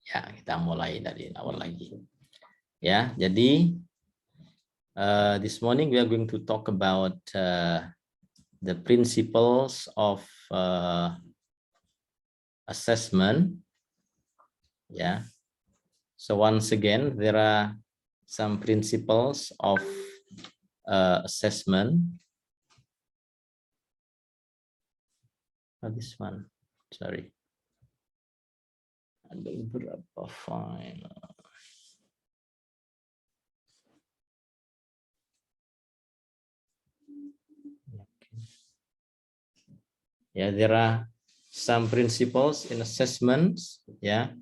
Ya, kita mulai dari awal lagi. Ya, jadi this morning we are going to talk about the principles of assessment. Yeah. So once again, there are some principles of assessment. Oh, this one, sorry. Ada beberapa file. Yeah, there are some principles in assessments. Yeah,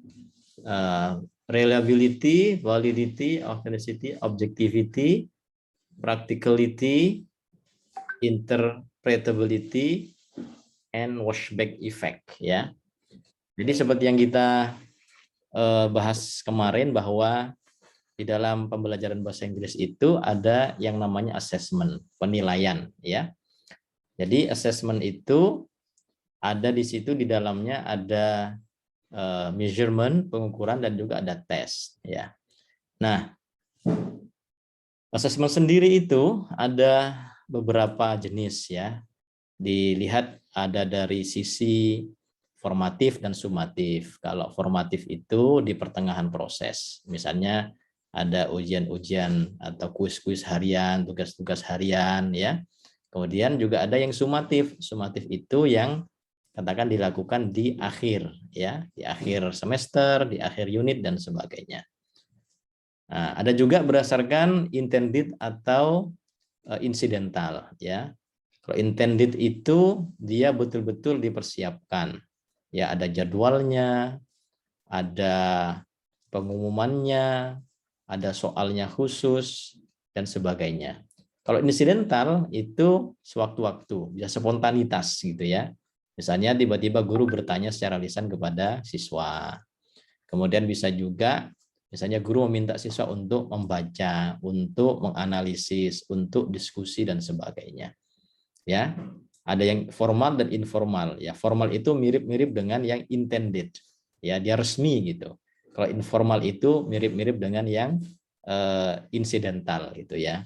reliability, validity, authenticity, objectivity, practicality, interpretability, and washback effect. Ya, jadi seperti yang kita bahas kemarin bahwa di dalam pembelajaran bahasa Inggris itu ada yang namanya assessment, penilaian. Ya, jadi assessment itu ada di situ, di dalamnya ada measurement, pengukuran, dan juga ada tes. Ya, nah assessment sendiri itu ada beberapa jenis ya. Dilihat ada dari sisi formatif dan sumatif. Kalau formatif itu di pertengahan proses. Misalnya ada ujian-ujian atau kuis-kuis harian, tugas-tugas harian ya. Kemudian juga ada yang sumatif. Sumatif itu yang katakan dilakukan di akhir ya, di akhir semester, di akhir unit dan sebagainya. Nah, ada juga berdasarkan intended atau incidental ya. Kalau intended itu dia betul-betul dipersiapkan. Ya, ada jadwalnya, ada pengumumannya, ada soalnya khusus dan sebagainya. Kalau incidental itu sewaktu-waktu, bisa spontanitas gitu ya. Misalnya tiba-tiba guru bertanya secara lisan kepada siswa. Kemudian bisa juga misalnya guru meminta siswa untuk membaca, untuk menganalisis, untuk diskusi dan sebagainya. Ya, ada yang formal dan informal. Ya, formal itu mirip-mirip dengan yang intended. Ya, dia resmi gitu. Kalau informal itu mirip-mirip dengan yang incidental gitu ya.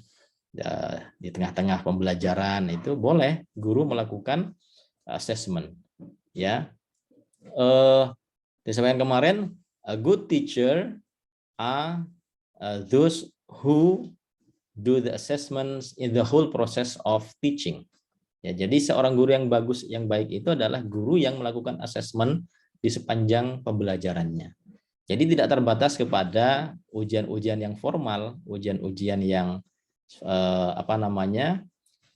Di tengah-tengah pembelajaran itu boleh guru melakukan assessment. Ya, disampaikan kemarin, a good teacher are those who do the assessments in the whole process of teaching. Ya, jadi seorang guru yang bagus, yang baik itu adalah guru yang melakukan asesmen di sepanjang pembelajarannya. Jadi tidak terbatas kepada ujian-ujian yang formal, ujian-ujian yang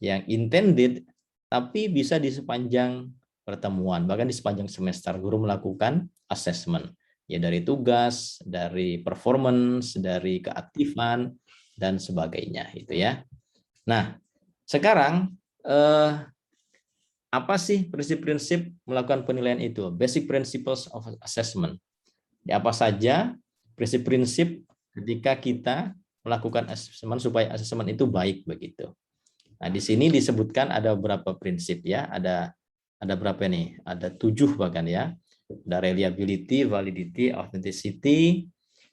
yang intended, tapi bisa di sepanjang pertemuan, bahkan di sepanjang semester guru melakukan asesmen. Ya, dari tugas, dari performance, dari keaktifan dan sebagainya itu ya. Nah, sekarang apa sih prinsip-prinsip melakukan penilaian itu? Basic principles of assessment. Ya, apa saja prinsip-prinsip ketika kita melakukan asesmen supaya asesmen itu baik begitu. Nah, di sini disebutkan ada beberapa prinsip ya. Ada berapa nih? Ada 7 bahkan ya. Ada reliability, validity, authenticity,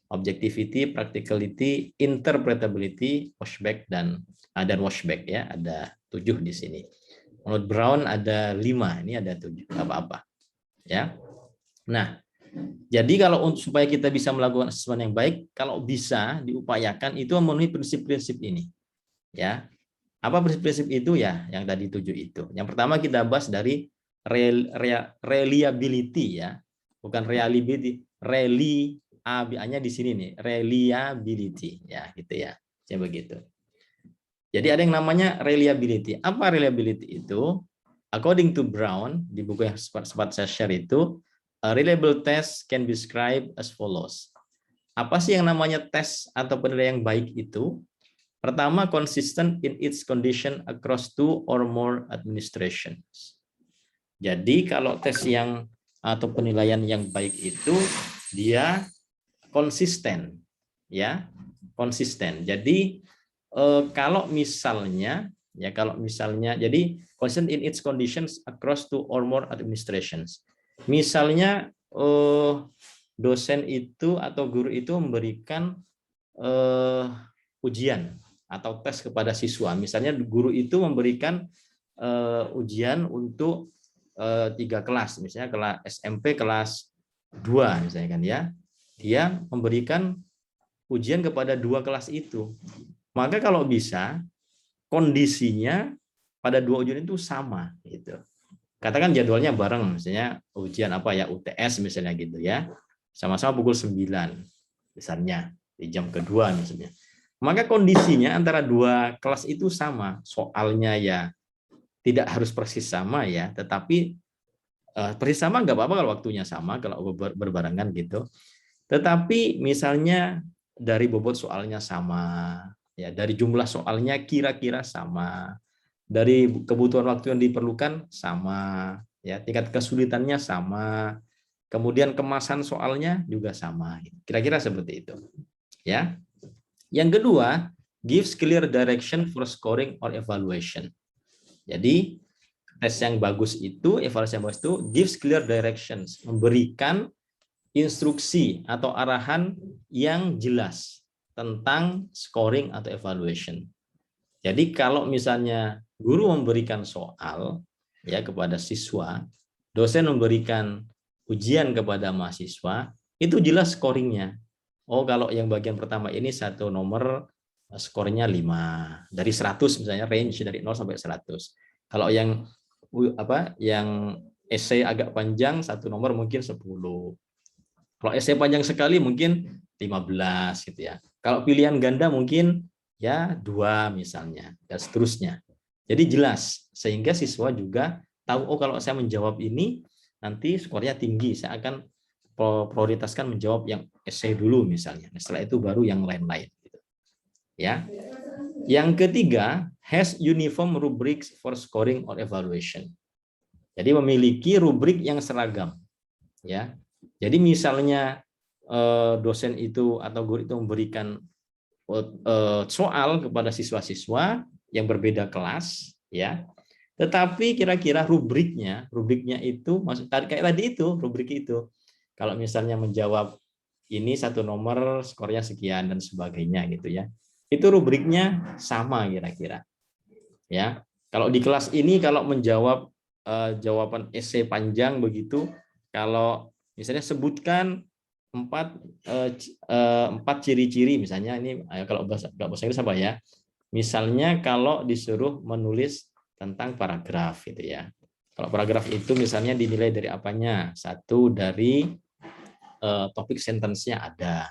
objectivity, practicality, interpretability, washback dan washback ya. Ada 7 di sini. Menurut Brown ada 5, ini ada 7, apa-apa. Ya. Nah, jadi kalau supaya kita bisa melakukan asesmen yang baik, kalau bisa diupayakan itu memenuhi prinsip-prinsip ini. Ya. Apa prinsip-prinsip itu ya? Yang tadi 7 itu. Yang pertama kita bahas dari reliability ya. Bukan reliability, A-nya di sini nih, reliability ya, gitu ya. Coba begitu. Jadi ada yang namanya reliability. Apa reliability itu? According to Brown, di buku yang sempat saya share itu, a reliable test can be described as follows. Apa sih yang namanya tes atau penilaian yang baik itu? Pertama, consistent in its condition across 2 or more administrations. Jadi kalau tes yang atau penilaian yang baik itu dia konsisten, ya, konsisten. Jadi kalau misalnya jadi consistent in its conditions across 2 or more administrations. Misalnya dosen itu atau guru itu memberikan ujian atau tes kepada siswa. Misalnya guru itu memberikan ujian untuk 3 kelas, misalnya kelas SMP kelas 2 misalnya kan ya. Dia memberikan ujian kepada 2 kelas itu. Maka kalau bisa kondisinya pada 2 ujian itu sama gitu. Katakan jadwalnya bareng, misalnya ujian apa ya, UTS misalnya gitu ya. Sama-sama pukul 9 misalnya di jam kedua misalnya. Maka kondisinya antara 2 kelas itu sama, soalnya ya tidak harus persis sama ya, tetapi persis sama nggak apa-apa kalau waktunya sama, kalau berbarengan gitu. Tetapi misalnya dari bobot soalnya sama, ya dari jumlah soalnya kira-kira sama, dari kebutuhan waktu yang diperlukan sama, ya tingkat kesulitannya sama, kemudian kemasan soalnya juga sama. Kira-kira seperti itu. Ya. Yang kedua, gives clear direction for scoring or evaluation. Jadi tes yang bagus itu, evaluasi yang bagus itu gives clear directions, memberikan instruksi atau arahan yang jelas tentang scoring atau evaluation. Jadi kalau misalnya guru memberikan soal ya kepada siswa, dosen memberikan ujian kepada mahasiswa, itu jelas scoringnya. Oh, kalau yang bagian pertama ini satu nomor skornya 5 dari 100 misalnya, range dari 0 sampai 100. Kalau yang yang essay agak panjang satu nomor mungkin 10. Kalau essay panjang sekali mungkin 15 gitu ya. Kalau pilihan ganda mungkin ya 2 misalnya dan seterusnya. Jadi jelas sehingga siswa juga tahu, oh kalau saya menjawab ini nanti skornya tinggi, saya akan prioritaskan menjawab yang essay dulu misalnya. Setelah itu baru yang lain-lain gitu. Ya. Yang ketiga, has uniform rubrics for scoring or evaluation. Jadi memiliki rubrik yang seragam. Ya. Jadi misalnya dosen itu atau guru itu memberikan soal kepada siswa-siswa yang berbeda kelas, ya. Tetapi kira-kira rubriknya itu maksud kayak tadi itu rubrik itu. Kalau misalnya menjawab ini satu nomor skornya sekian dan sebagainya gitu ya. Itu rubriknya sama kira-kira. Ya. Kalau di kelas ini kalau menjawab jawaban essay panjang begitu, kalau misalnya sebutkan 4 ciri-ciri misalnya ini kalau bahasa Inggris apa ya? Misalnya kalau disuruh menulis tentang paragraf gitu ya. Kalau paragraf itu misalnya dinilai dari apanya? Satu dari topik sentence-nya ada.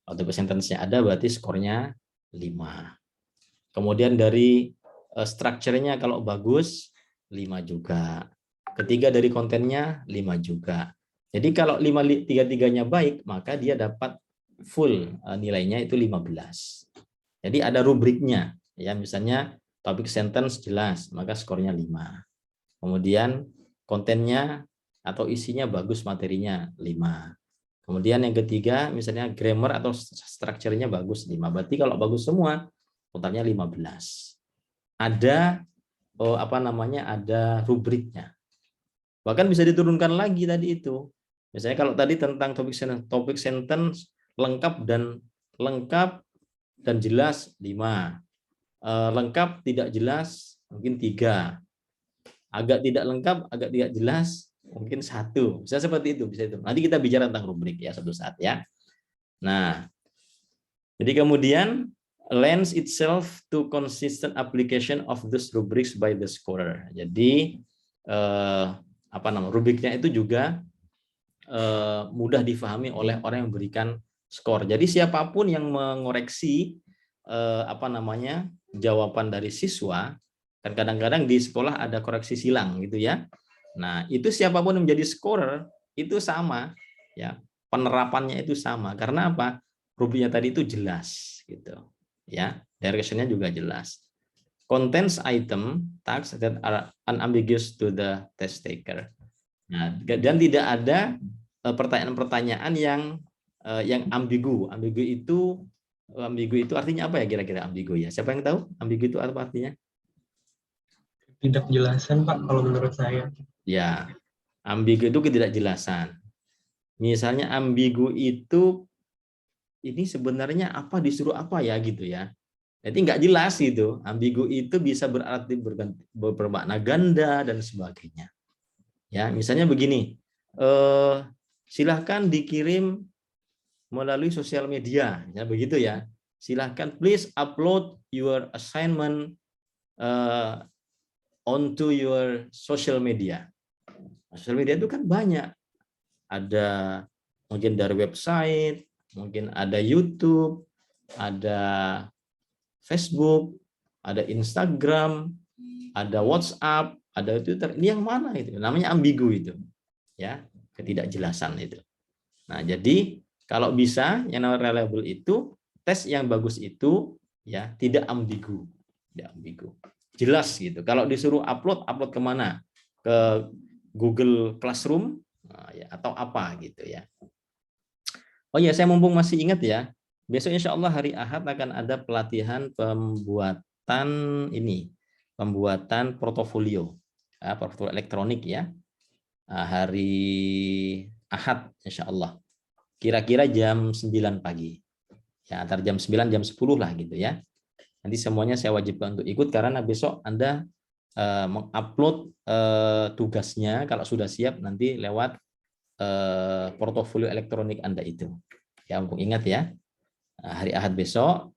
Kalau topik sentence-nya ada berarti skornya 5. Kemudian dari structure-nya kalau bagus 5 juga. Ketiga dari kontennya 5 juga. Jadi kalau 3-3-nya baik, maka dia dapat full nilainya itu 15. Jadi ada rubriknya. Ya, misalnya topik sentence jelas, maka skornya 5. Kemudian kontennya atau isinya bagus, materinya 5. Kemudian yang ketiga, misalnya grammar atau structure-nya bagus 5. Berarti kalau bagus semua, totalnya 15. Ada ada rubriknya. Bahkan bisa diturunkan lagi tadi itu. Misalnya kalau tadi tentang topik sentence lengkap dan jelas 5. Lengkap tidak jelas mungkin 3. Agak tidak lengkap, agak tidak jelas mungkin 1. Bisa seperti itu, bisa itu. Nanti kita bicara tentang rubrik ya suatu saat ya. Nah, jadi kemudian lends itself to consistent application of those rubrics by the scorer. Jadi rubriknya itu juga mudah difahami oleh orang yang memberikan skor. Jadi siapapun yang mengoreksi jawaban dari siswa, kan kadang-kadang di sekolah ada koreksi silang gitu ya. Nah, itu siapapun yang menjadi scorer itu sama ya. Penerapannya itu sama. Karena apa? Rubriknya tadi itu jelas gitu. Ya, direction-nya juga jelas. Contains item tasks that are unambiguous to the test taker. Nah, dan tidak ada pertanyaan-pertanyaan yang ambigu. Ambigu itu artinya apa ya kira-kira ambigu ya? Siapa yang tahu ambigu itu apa artinya? Tidak jelasan Pak kalau menurut saya. Ya, ambigu itu ketidakjelasan. Misalnya ambigu itu ini sebenarnya apa disuruh apa ya gitu ya. Jadi nggak jelas itu. Ambigu itu bisa berarti bermakna ganda dan sebagainya. Ya, misalnya begini. Silahkan dikirim melalui sosial media, ya begitu ya. Silahkan please upload your assignment onto your social media. Social media itu kan banyak. Ada mungkin dari website, mungkin ada YouTube, ada Facebook, ada Instagram, ada WhatsApp, ada Twitter. Ini yang mana itu? Namanya ambigu itu. Ya, ketidakjelasan itu. Nah, jadi kalau bisa yang namanya reliable itu tes yang bagus itu ya tidak ambigu, tidak ambigu. Jelas gitu. Kalau disuruh upload, upload kemana? Ke Google Classroom ya, atau apa gitu ya. Oh ya, saya mumpung masih ingat ya, besok insya Allah hari Ahad akan ada pelatihan pembuatan pembuatan portofolio, portofolio elektronik ya, hari Ahad insya Allah. Kira-kira jam 9 pagi. Ya, antara jam 9 jam 10 lah gitu ya. Nanti semuanya saya wajibkan untuk ikut karena besok Anda mengupload tugasnya kalau sudah siap nanti lewat portofolio elektronik Anda itu. Ya, untuk ingat ya. Hari Ahad besok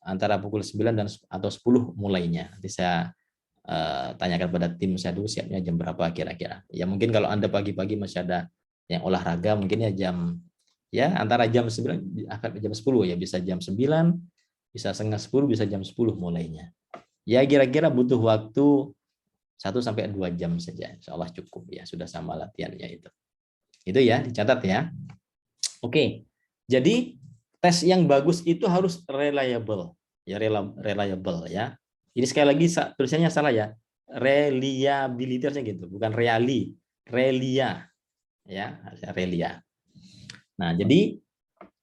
antara pukul 9 dan atau 10 mulainya. Nanti saya tanyakan pada tim saya dulu siapnya jam berapa kira-kira. Ya mungkin kalau Anda pagi-pagi masih ada yang olahraga mungkin ya antara jam 9 jam 10 ya, bisa jam 9, bisa setengah 10, bisa jam 10 mulainya. Ya kira-kira butuh waktu 1-2 jam saja. Insya Allah cukup ya, sudah sama latihannya itu. Itu ya, dicatat ya. Oke. Jadi tes yang bagus itu harus reliable. Ya, reliable ya. Ini sekali lagi tulisannya salah ya. Reliability gitu, bukan reali. Relia ya, relia. Nah, jadi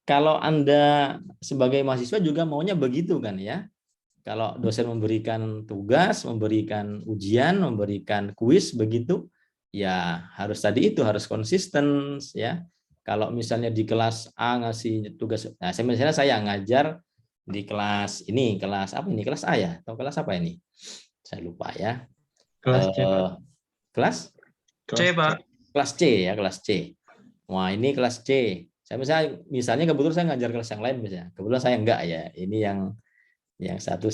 kalau Anda sebagai mahasiswa juga maunya begitu kan ya. Kalau dosen memberikan tugas, memberikan ujian, memberikan kuis begitu, ya harus tadi itu harus konsisten ya. Kalau misalnya di kelas A ngasih tugas, nah misalnya saya ngajar di kelas ini, kelas apa ini? Kelas A ya? Atau kelas apa ini? Saya lupa ya. Kelas C, Pak. Kelas? C, Pak. Kelas C ya, kelas C. Wah, ini kelas C. Saya misalnya kebetulan saya ngajar kelas yang lain misalnya. Kebetulan saya enggak ya. Ini yang satu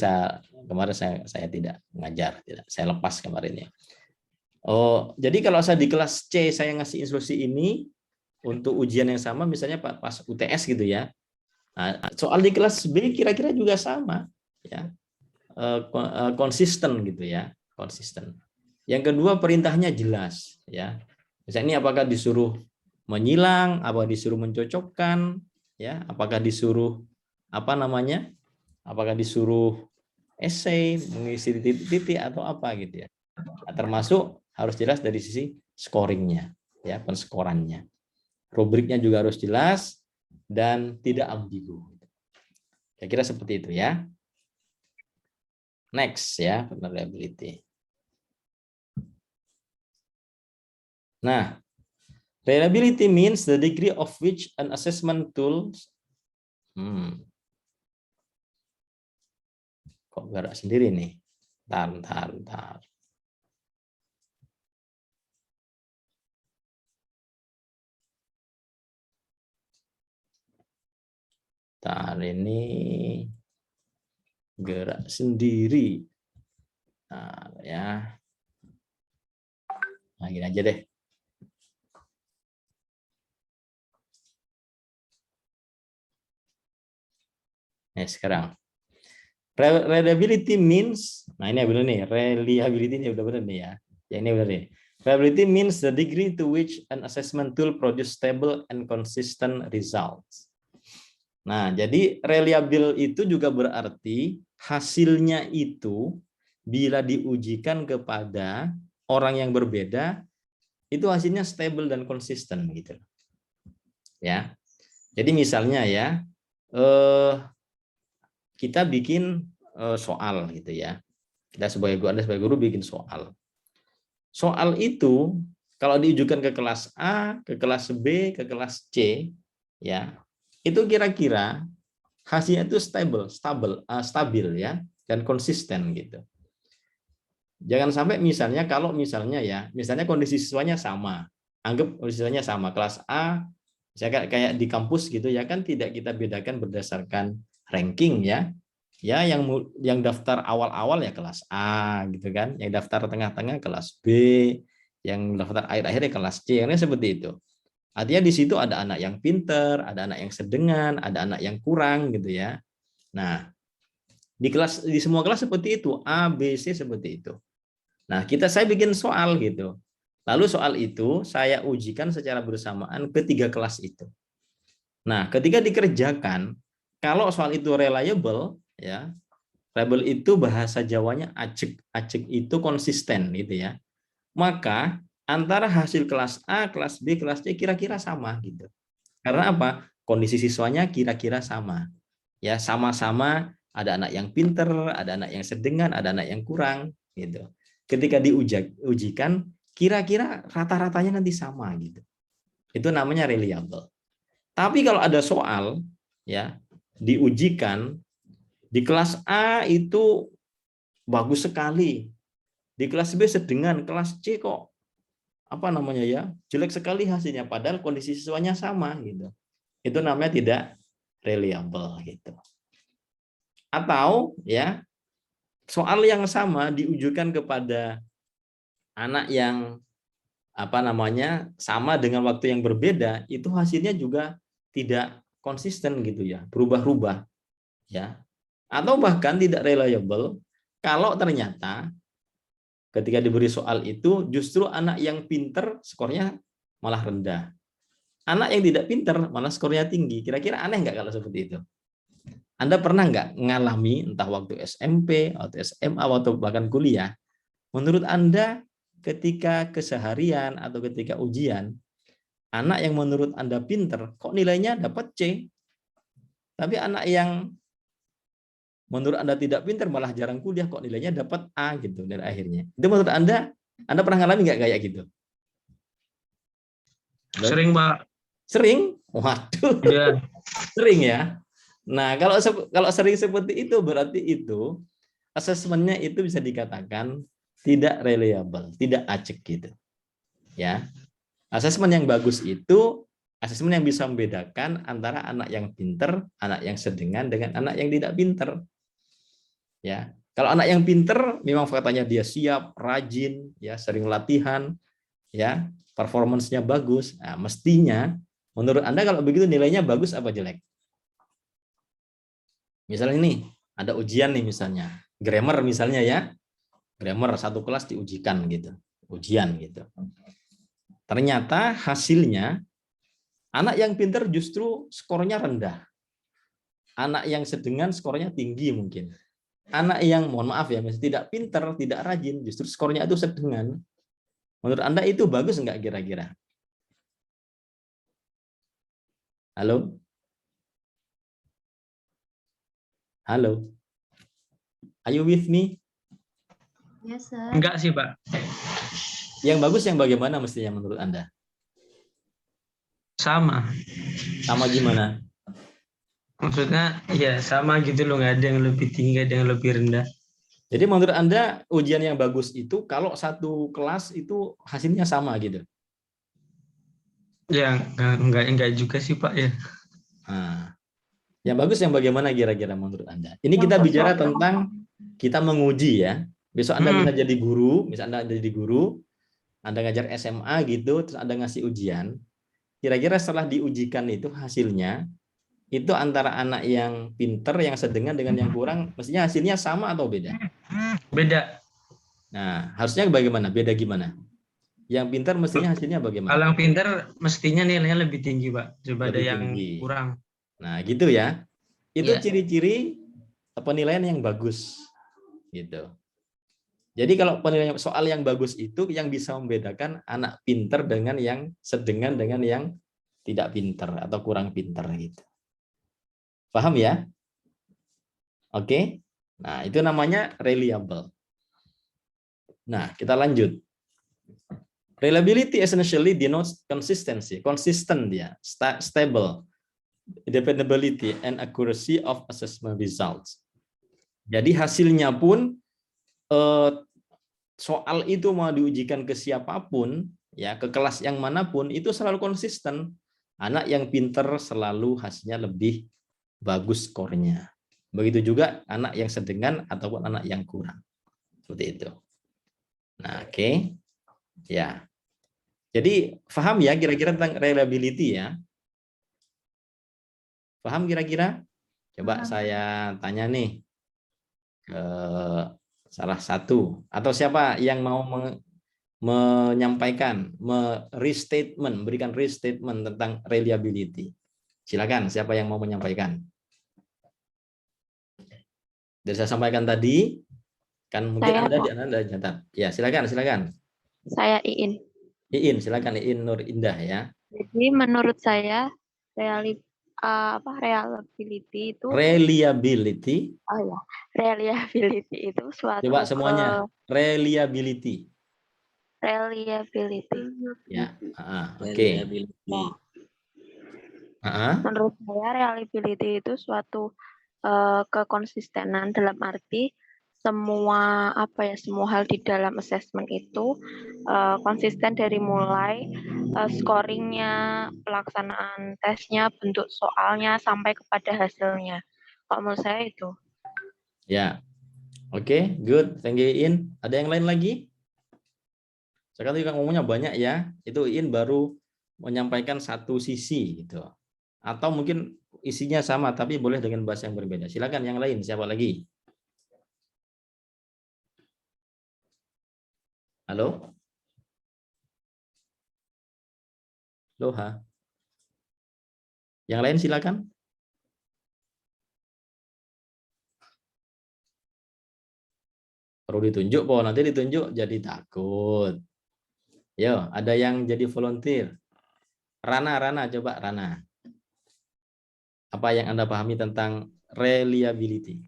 kemarin saya tidak ngajar, saya lepas kemarin ya. Oh, jadi kalau saya di kelas C saya ngasih instruksi ini untuk ujian yang sama misalnya pas UTS gitu ya. Nah, soal di kelas B kira-kira juga sama ya. Konsisten gitu ya, konsisten. Yang kedua perintahnya jelas ya. Misalnya ini apakah disuruh menyilang, apa disuruh mencocokkan ya, apakah disuruh apa namanya? Apakah disuruh esai, mengisi titik-titik atau apa gitu ya. Nah, termasuk harus jelas dari sisi scoringnya, ya penskorannya. Rubriknya juga harus jelas dan tidak ambigu. Kira-kira seperti itu ya. Next ya, vulnerability. Nah, reliability means the degree of which an assessment tools kok gerak sendiri nih. Bentar. Ini gerak sendiri. Nah, ya. Nah, gini aja deh. Nah, sekarang. Reliability means, nah ini benar nih, reliability ini udah benar nih ya. Ya ini benar nih. Reliability means the degree to which an assessment tool produce stable and consistent results. Nah, jadi reliable itu juga berarti hasilnya itu bila diujikan kepada orang yang berbeda, itu hasilnya stable dan konsisten gitu. Ya. Jadi misalnya ya, kita bikin soal gitu ya. Kita sebagai guru bikin soal. Soal itu Kalau diujukan ke kelas A, ke kelas B, ke kelas C, ya, itu kira-kira hasilnya itu stabil ya, dan konsisten gitu. Jangan sampai misalnya kalau misalnya kondisi siswanya sama, anggap kondisi siswanya sama, kelas A, misalnya kayak di kampus gitu ya kan, tidak kita bedakan berdasarkan ranking ya. Ya, yang daftar awal-awal ya kelas A gitu kan, yang daftar tengah-tengah kelas B, yang daftar akhir-akhirnya kelas C, ini seperti itu. Artinya di situ ada anak yang pinter, ada anak yang sedengan, ada anak yang kurang gitu ya. Nah, di semua kelas seperti itu, A, B, C seperti itu. Nah, saya bikin soal gitu. Lalu soal itu saya ujikan secara bersamaan ke 3 kelas itu. Nah, ketika dikerjakan, kalau soal itu reliable ya, reliable itu bahasa Jawanya acek. Acek itu konsisten gitu ya. Maka antara hasil kelas A, kelas B, kelas C kira-kira sama gitu. Karena apa? Kondisi siswanya kira-kira sama. Ya, sama-sama ada anak yang pinter, ada anak yang sedengan, ada anak yang kurang gitu. Ketika diujikan, kira-kira rata-ratanya nanti sama gitu. Itu namanya reliable. Tapi kalau ada soal ya diujikan di kelas A itu bagus sekali, di kelas B sedengan, kelas C kok apa namanya ya jelek sekali hasilnya, padahal kondisi siswanya sama gitu. Itu namanya tidak reliable gitu. Atau ya soal yang sama diujukan kepada anak yang apa namanya sama dengan waktu yang berbeda, itu hasilnya juga tidak konsisten gitu ya, berubah-ubah ya. Atau bahkan tidak reliable kalau ternyata ketika diberi soal itu justru anak yang pinter skornya malah rendah. Anak yang tidak pinter malah skornya tinggi. Kira-kira aneh nggak kalau seperti itu? Anda pernah nggak ngalami entah waktu SMP atau SMA atau bahkan kuliah? Menurut Anda ketika keseharian atau ketika ujian, anak yang menurut Anda pinter kok nilainya dapat C? Tapi anak yang menurut Anda tidak pinter malah jarang kuliah kok nilainya dapat A gitu dan akhirnya. Itu menurut Anda pernah ngalami nggak kayak gitu? Halo? Sering, Pak. Sering? Waduh, Ya, sering ya. Nah, kalau sering seperti itu berarti itu asesmennya itu bisa dikatakan tidak reliable, tidak acak gitu. Ya. Asesmen yang bagus itu asesmen yang bisa membedakan antara anak yang pinter, anak yang sedengan dengan anak yang tidak pinter. Ya. Kalau anak yang pinter memang faktanya dia siap, rajin, ya, sering latihan, ya, performance-nya bagus. Nah, mestinya menurut Anda kalau begitu nilainya bagus apa jelek? Misalnya ini ada ujian nih misalnya, grammar misalnya ya, grammar satu kelas diujikan gitu, ujian gitu. Ternyata hasilnya anak yang pinter justru skornya rendah, anak yang sedengan skornya tinggi mungkin, anak yang mohon maaf ya misalnya tidak pinter, tidak rajin, justru skornya itu sedengan. Menurut Anda itu bagus nggak kira-kira? Halo, halo, are you with me? Yes, sir. enggak sih, Pak. Yang bagus yang bagaimana mestinya menurut Anda? Sama. Sama gimana? Maksudnya ya sama gitu loh, nggak ada yang lebih tinggi, ada yang lebih rendah. Jadi menurut Anda ujian yang bagus itu kalau satu kelas itu hasilnya sama gitu? Ya, enggak juga sih, Pak ya. Nah, yang bagus yang bagaimana kira-kira menurut Anda? Ini Yang kita bicara kosong. tentang kita menguji ya. Besok Anda bisa jadi guru, misalnya Anda jadi guru, Anda ngajar SMA gitu, terus Anda ngasih ujian. Kira-kira setelah diujikan itu hasilnya, itu antara anak yang pinter, yang sedengan dengan yang kurang, mestinya hasilnya sama atau beda? Beda. Nah, harusnya bagaimana? Beda gimana? Yang pinter mestinya hasilnya Kalau bagaimana? yang pinter mestinya nilainya lebih tinggi, Pak, daripada Lebih yang tinggi. kurang. Nah, gitu ya. Itu Ya. ciri-ciri penilaian yang bagus. Gitu. Jadi kalau penilaian soal yang bagus itu yang bisa membedakan anak pinter dengan yang sedengan dengan yang tidak pinter atau kurang pinter gitu. Paham ya? Oke. Nah, itu namanya reliable. Nah, kita lanjut. Reliability essentially denotes consistency, konsisten dia, stable, dependability, and accuracy of assessment results. Jadi hasilnya pun soal itu mau diujikan ke siapapun, ya ke kelas yang manapun, itu selalu konsisten. Anak yang pinter selalu hasilnya lebih bagus skornya. Begitu juga anak yang sedang ataupun anak yang kurang. Seperti itu. Nah, oke. Ya. Jadi paham ya kira-kira tentang reliability ya? Paham kira-kira? Coba saya tanya nih ke salah satu atau siapa yang mau menyampaikan, memberikan restatement tentang reliability. Silakan, siapa yang mau menyampaikan? Dari saya sampaikan tadi, kan mungkin Anda catat. Ya, silakan. Saya Iin. Iin, silakan Iin Nur Indah ya. Jadi menurut saya reliability itu Reliability. oh ya, reliability itu suatu Coba semuanya. Reliability. Ya, oke. Menurut saya reliability itu suatu kekonsistenan dalam arti semua hal di dalam assessment itu konsisten dari mulai scoringnya, pelaksanaan tesnya, bentuk soalnya sampai kepada hasilnya. Kalau menurut saya itu. Ya, oke, good, thank you Iin. Ada yang lain lagi? Sekarang juga ngomongnya banyak ya. Itu Iin baru menyampaikan satu sisi gitu. Atau mungkin isinya sama tapi boleh dengan bahasa yang berbeda. Silakan yang lain, siapa lagi? Halo? Loha. Yang lain silakan. Perlu ditunjuk, Po. Nanti ditunjuk jadi takut. Yo, ada yang jadi volunteer. Rana, coba Rana. Apa yang Anda pahami tentang reliability?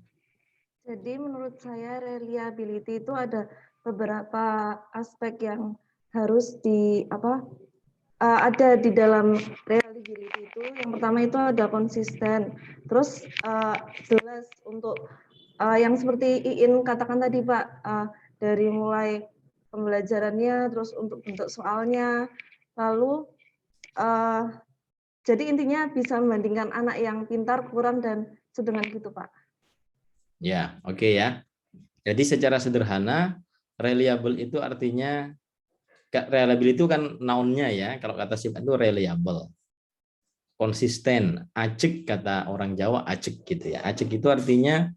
Jadi menurut saya reliability itu ada beberapa aspek yang harus ada di dalam reliability itu. Yang pertama itu ada konsisten. Terus jelas untuk yang seperti Iin katakan tadi Pak, dari mulai pembelajarannya, terus untuk bentuk soalnya, lalu jadi intinya bisa membandingkan anak yang pintar, kurang, dan sedang gitu Pak. Ya, oke ya. Jadi secara sederhana, reliable itu artinya, reliable itu kan noun-nya ya, kalau kata sifat itu reliable. Konsisten, acik kata orang Jawa, acik gitu ya. Acik itu artinya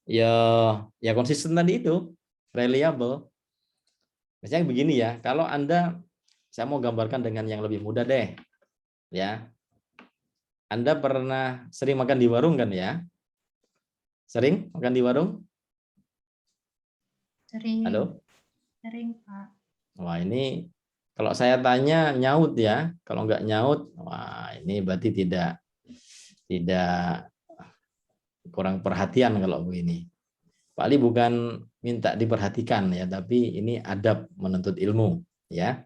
ya konsisten tadi itu, reliable. Misalnya begini ya, kalau Anda, saya mau gambarkan dengan yang lebih mudah deh. Ya. Anda pernah sering makan di warung kan ya? Sering makan di warung? Sering. Halo? Sering, Pak. Wah, ini kalau saya tanya nyaut ya. Kalau nggak nyaut, wah ini berarti tidak kurang perhatian kalau begini. Pak Ali bukan minta diperhatikan ya, tapi ini adab menuntut ilmu ya.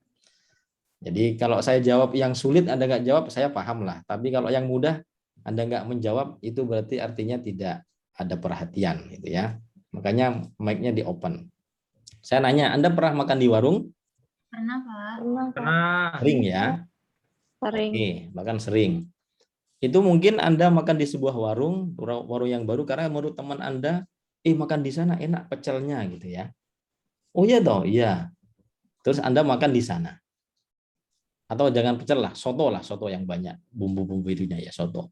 Jadi kalau saya jawab yang sulit Anda nggak jawab, saya paham lah. Tapi kalau yang mudah Anda nggak menjawab, itu berarti artinya tidak ada perhatian gitu ya. Makanya mic-nya di open. Saya nanya, Anda pernah makan di warung? Pernah, Pak. Sering ya? Sering. Oke, bahkan sering. Itu mungkin Anda makan di sebuah warung yang baru karena menurut teman Anda, makan di sana enak pecelnya gitu ya. Oh iya toh, iya. Terus Anda makan di sana. Atau jangan pecel lah, soto yang banyak bumbu-bumbu itunya ya, soto.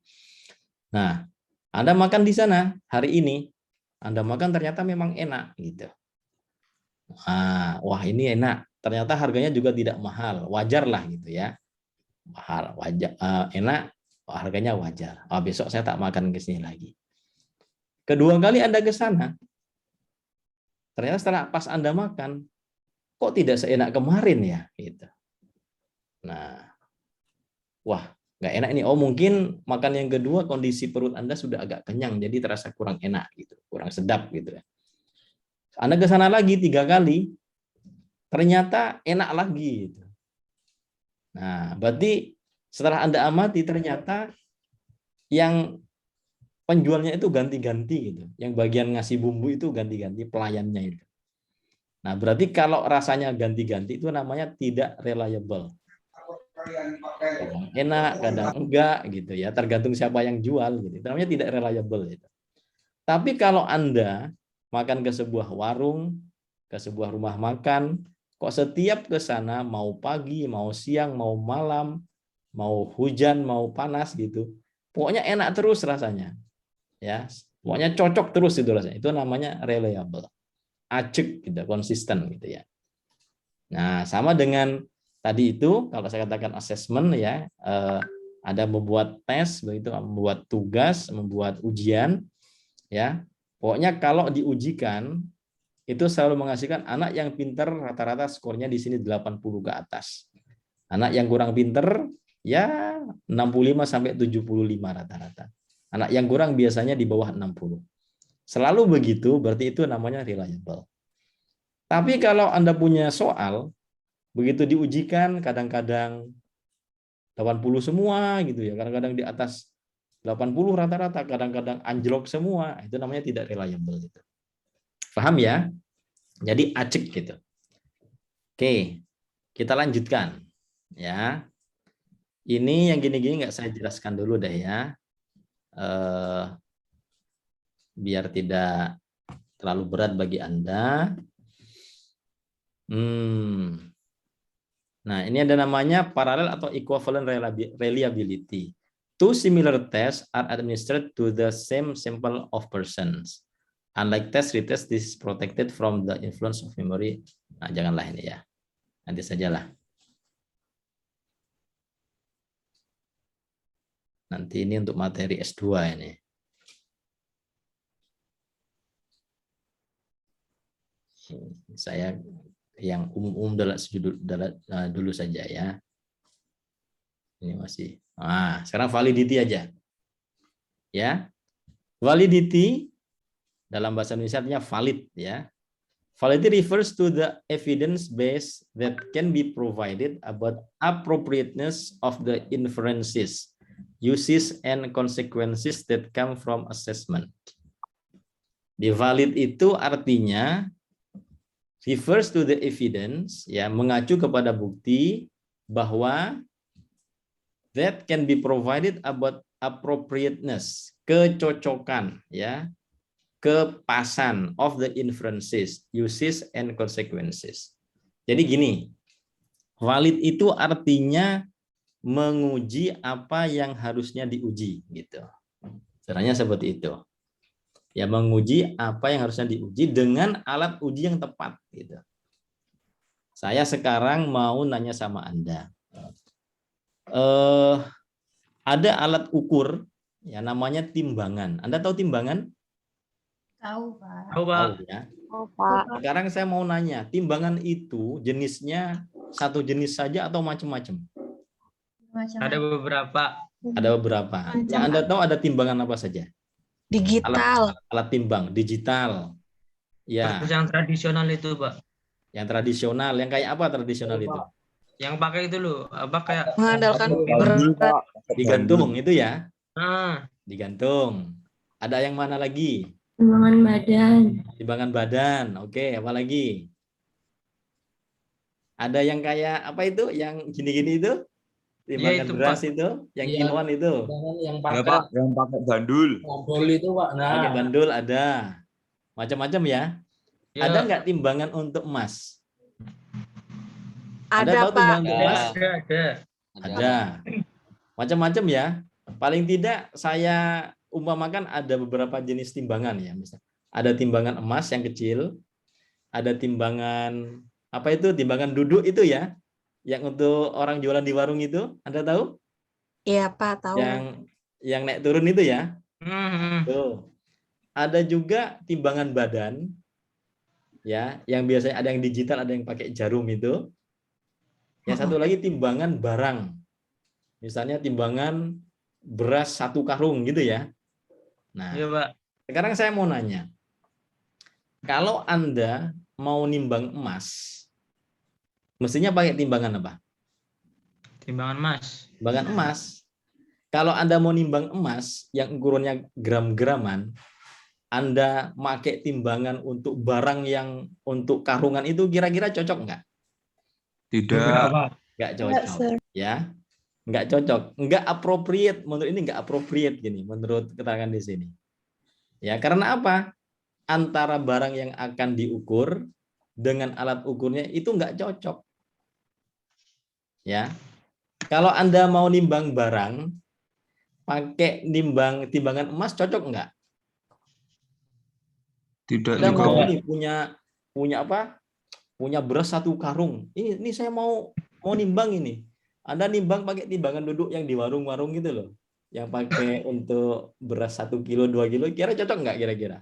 Nah, Anda makan di sana hari ini, Anda makan ternyata memang enak gitu. Wah ini enak, ternyata harganya juga tidak mahal, wajar lah gitu ya. Mahal, wajar, enak, harganya wajar. Besok saya tak makan ke sini lagi. Kedua kali Anda ke sana, ternyata setelah pas Anda makan, kok tidak seenak kemarin ya gitu. Nah, wah nggak enak ini. Oh mungkin makan yang kedua kondisi perut Anda sudah agak kenyang, jadi terasa kurang enak gitu, kurang sedap gitu ya. Anda ke sana lagi 3 kali, ternyata enak lagi gitu. Nah, berarti setelah Anda amati ternyata yang penjualnya itu ganti-ganti gitu. Yang bagian ngasih bumbu itu ganti-ganti pelayannya itu. Nah, berarti kalau rasanya ganti-ganti itu namanya tidak reliable. Kadang enak, kadang enggak gitu ya, tergantung siapa yang jual gitu. Itu namanya tidak reliable gitu. Tapi kalau Anda makan ke sebuah warung, ke sebuah rumah makan, kok setiap ke sana mau pagi, mau siang, mau malam, mau hujan, mau panas gitu. Pokoknya enak terus rasanya. Ya, pokoknya cocok terus itu rasanya. Itu namanya reliable. Acek gitu, konsisten gitu ya. Nah, sama dengan tadi itu kalau saya katakan assessment ya, ada membuat tes, begitu, membuat tugas, membuat ujian ya. Pokoknya kalau diujikan itu selalu menghasilkan anak yang pinter rata-rata skornya di sini 80 ke atas. Anak yang kurang pinter ya 65 sampai 75 rata-rata. Anak yang kurang biasanya di bawah 60. Selalu begitu, berarti itu namanya reliable. Tapi kalau Anda punya soal, begitu diujikan kadang-kadang 80 semua gitu ya, kadang-kadang di atas 80 rata-rata, kadang-kadang anjlok semua, itu namanya tidak reliable gitu. Paham ya? Jadi acek gitu. Oke, kita lanjutkan ya. Ini yang gini-gini nggak saya jelaskan dulu deh ya. Biar tidak terlalu berat bagi Anda. Nah, ini ada namanya parallel atau equivalent reliability. Two similar tests are administered to the same sample of persons. Unlike test retest, this is protected from the influence of memory. Nah, janganlah ini ya. Nanti sajalah. Nanti ini untuk materi S2 ini. Saya yang umum-umum dulu saja ya. Ini masih. Nah, sekarang validity aja. Ya. Validity dalam bahasa Indonesia artinya valid ya. Validity refers to the evidence base that can be provided about appropriateness of the inferences, uses and consequences that come from assessment. Di valid itu artinya refers to the evidence, ya, mengacu kepada bukti bahwa that can be provided about appropriateness, kecocokan, ya, kepasan of the inferences, uses and consequences. Jadi gini, valid itu artinya menguji apa yang harusnya diuji, gitu. Caranya seperti itu. Ya, menguji apa yang harusnya diuji dengan alat uji yang tepat gitu. Saya sekarang mau nanya sama Anda. Ada alat ukur ya namanya timbangan. Anda tahu timbangan? Tahu, Pak. Tahu, Pak. Tahu ya. Oh, Pak. Sekarang saya mau nanya, timbangan itu jenisnya satu jenis saja atau macam-macam? Ada beberapa. Ada beberapa. Yang Anda tahu ada timbangan apa saja? Digital. Alat timbang digital. Ya. Terus yang tradisional itu, Pak. Yang tradisional, yang kayak apa tradisional itu? Yang pakai itu loh, apa kayak Mengandalkan berat. Digantung itu ya? ah, Digantung. Ada yang mana lagi? Timbangan badan. Timbangan badan. Oke, apa lagi? Ada yang kayak apa itu? Yang gini-gini itu? Timbangan itu, beras Pak. itu? Yang kiloan itu? Yang pakai bandul. Bandul itu, Pak. Nah, Pakai bandul ada. Macam-macam ya. Ya, Ada nggak timbangan untuk emas? Ada, Anda tahu Pak. timbangan untuk emas? ada. Ada. Macam-macam ya. Paling tidak saya umpamakan ada beberapa jenis timbangan ya. Misalnya ada timbangan emas yang kecil, ada timbangan apa itu? Timbangan duduk itu ya. Yang untuk orang jualan di warung itu, Anda tahu? Iya, Pak, tahu. Yang naik turun itu ya. Mhm. Tuh. Ada juga timbangan badan. Ya, yang biasanya ada yang digital, ada yang pakai jarum itu. Yang satu lagi timbangan barang. Misalnya timbangan beras 1 karung gitu ya. Nah, Iya, Pak. sekarang saya mau nanya. Kalau Anda mau nimbang emas, Mestinya pakai timbangan apa? Timbangan emas. Timbangan emas. Kalau Anda mau nimbang emas yang ukurannya gram-graman, Anda pakai timbangan untuk barang yang untuk karungan itu kira-kira cocok nggak? Tidak. Nggak cocok. Ya, nggak cocok. Nggak appropriate. Menurut ini nggak appropriate gini, menurut keterangan di sini. Ya, karena apa? Antara barang yang akan diukur dengan alat ukurnya itu nggak cocok. Ya, kalau Anda mau nimbang barang pakai timbangan emas cocok nggak? Tidak Anda juga. mau ini punya apa? Punya beras 1 karung. Ini saya mau nimbang ini. Anda nimbang pakai timbangan duduk yang di warung-warung gitu loh. Yang pakai untuk beras 1 kilo, 2 kilo, kira cocok nggak kira-kira?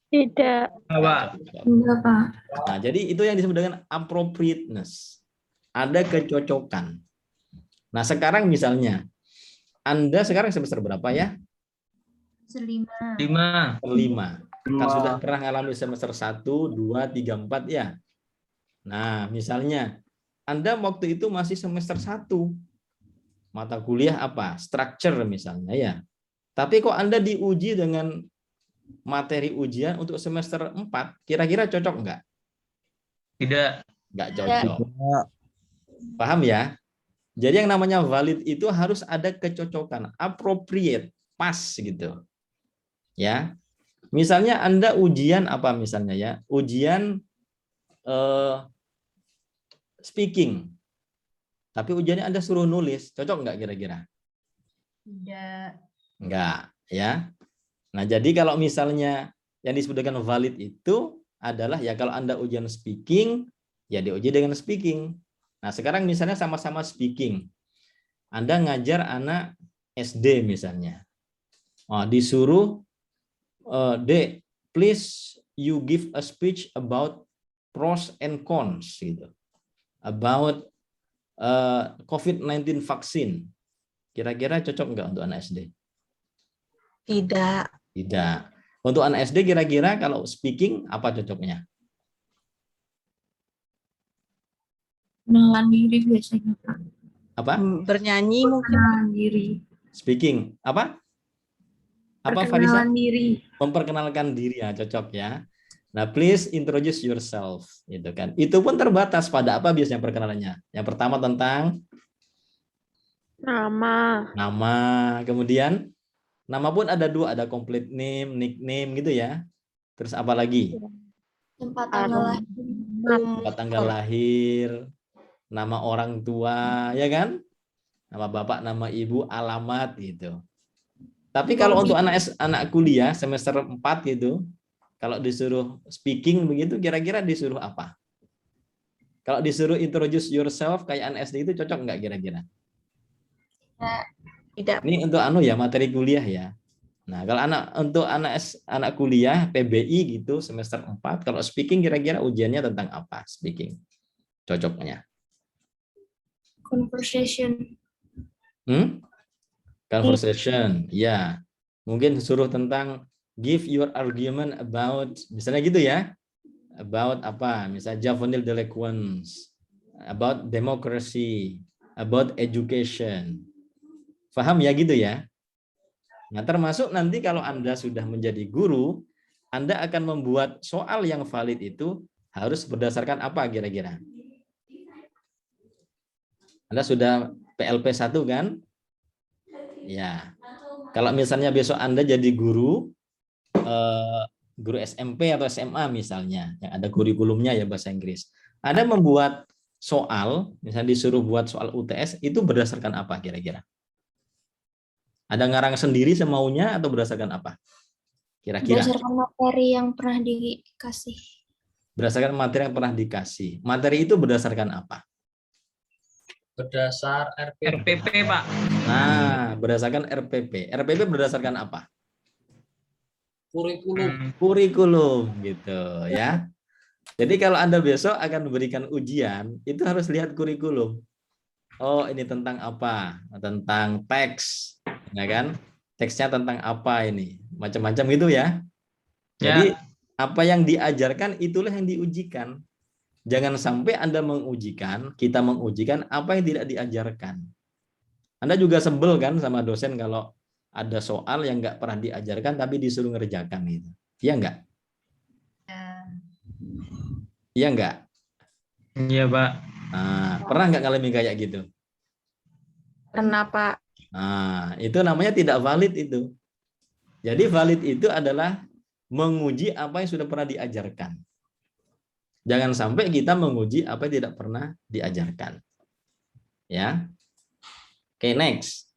Tidak. Pak. Enggak, Pak. Nah, jadi itu yang disebut dengan appropriateness. Ada kecocokan. Nah, sekarang misalnya, Anda sekarang semester berapa ya? 5. 5. 5. Kan sudah pernah ngalami semester 1, 2, 3, 4 ya. Nah, misalnya Anda waktu itu masih semester 1. Mata kuliah apa? Structure misalnya ya. Tapi kok Anda diuji dengan materi ujian untuk semester 4, kira-kira cocok enggak? Tidak. Enggak cocok. Paham ya? Jadi yang namanya valid itu harus ada kecocokan, appropriate, pas gitu. Ya. Misalnya Anda ujian apa misalnya ya? Ujian speaking. Tapi ujiannya Anda suruh nulis, cocok nggak kira-kira? Tidak. Enggak, ya. Nah, jadi kalau misalnya yang disebut dengan valid itu adalah ya kalau Anda ujian speaking, ya diuji dengan speaking. Nah, sekarang misalnya sama-sama speaking. Anda ngajar anak SD misalnya. Disuruh, Dek, please you give a speech about pros and cons gitu. About COVID-19 vaksin. Kira-kira cocok nggak untuk anak SD? Tidak. Tidak. Untuk anak SD kira-kira kalau speaking apa cocoknya? Kenalan diri biasanya, Pak. Apa? Bernyanyi mungkin. Kenalan diri. Speaking. Apa? Apa Farisa? Perkenalan diri. Memperkenalkan diri ya, cocok ya. Nah, please introduce yourself, gitu kan. Itu pun terbatas pada apa biasanya perkenalannya. Yang pertama tentang nama, kemudian nama pun ada 2, ada complete name, nickname gitu ya. Terus apa lagi? Tempat tanggal lahir. Tempat tanggal lahir, nama orang tua, ya kan? Nama bapak, nama ibu, alamat gitu. Tapi kalau untuk anak kuliah semester 4 gitu, kalau disuruh speaking begitu, kira-kira disuruh apa? Kalau disuruh introduce yourself kayak anak SD itu cocok nggak kira-kira? Tidak. Ini untuk materi kuliah ya. Nah, kalau untuk anak kuliah PBI gitu semester 4, kalau speaking kira-kira ujiannya tentang apa speaking? Cocoknya. Conversation. Conversation, ya. Mungkin suruh tentang give your argument about, misalnya gitu ya. About apa? Misalnya juvenile delinquents, about democracy, about education. Paham ya gitu ya? Nah, termasuk nanti kalau Anda sudah menjadi guru, Anda akan membuat soal yang valid itu harus berdasarkan apa kira-kira? Anda sudah PLP 1 kan? Ya. Kalau misalnya besok Anda jadi guru SMP atau SMA misalnya, yang ada kurikulumnya ya bahasa Inggris. Anda membuat soal, misalnya disuruh buat soal UTS, itu berdasarkan apa kira-kira? Ada ngarang sendiri semaunya atau berdasarkan apa? Kira-kira. Berdasarkan materi yang pernah dikasih. Berdasarkan materi yang pernah dikasih. Materi itu berdasarkan apa? Berdasar RPP, Pak. Nah, berdasarkan RPP. RPP berdasarkan apa? Kurikulum gitu ya. Jadi kalau Anda besok akan memberikan ujian, itu harus lihat kurikulum. Oh, ini tentang apa? Tentang teks, ya kan? Teksnya tentang apa ini? Macam-macam gitu ya. Jadi apa yang diajarkan itulah yang diujikan. Jangan sampai Anda kita mengujikan apa yang tidak diajarkan. Anda juga sebel kan sama dosen kalau ada soal yang nggak pernah diajarkan tapi disuruh ngerjakan gitu. Iya nggak? Iya nggak? Iya, Pak. Nah, pernah nggak ngalamin kayak gitu? Kenapa? Nah, itu namanya tidak valid itu. Jadi valid itu adalah menguji apa yang sudah pernah diajarkan. Jangan sampai kita menguji apa yang tidak pernah diajarkan. Ya. Oke, next.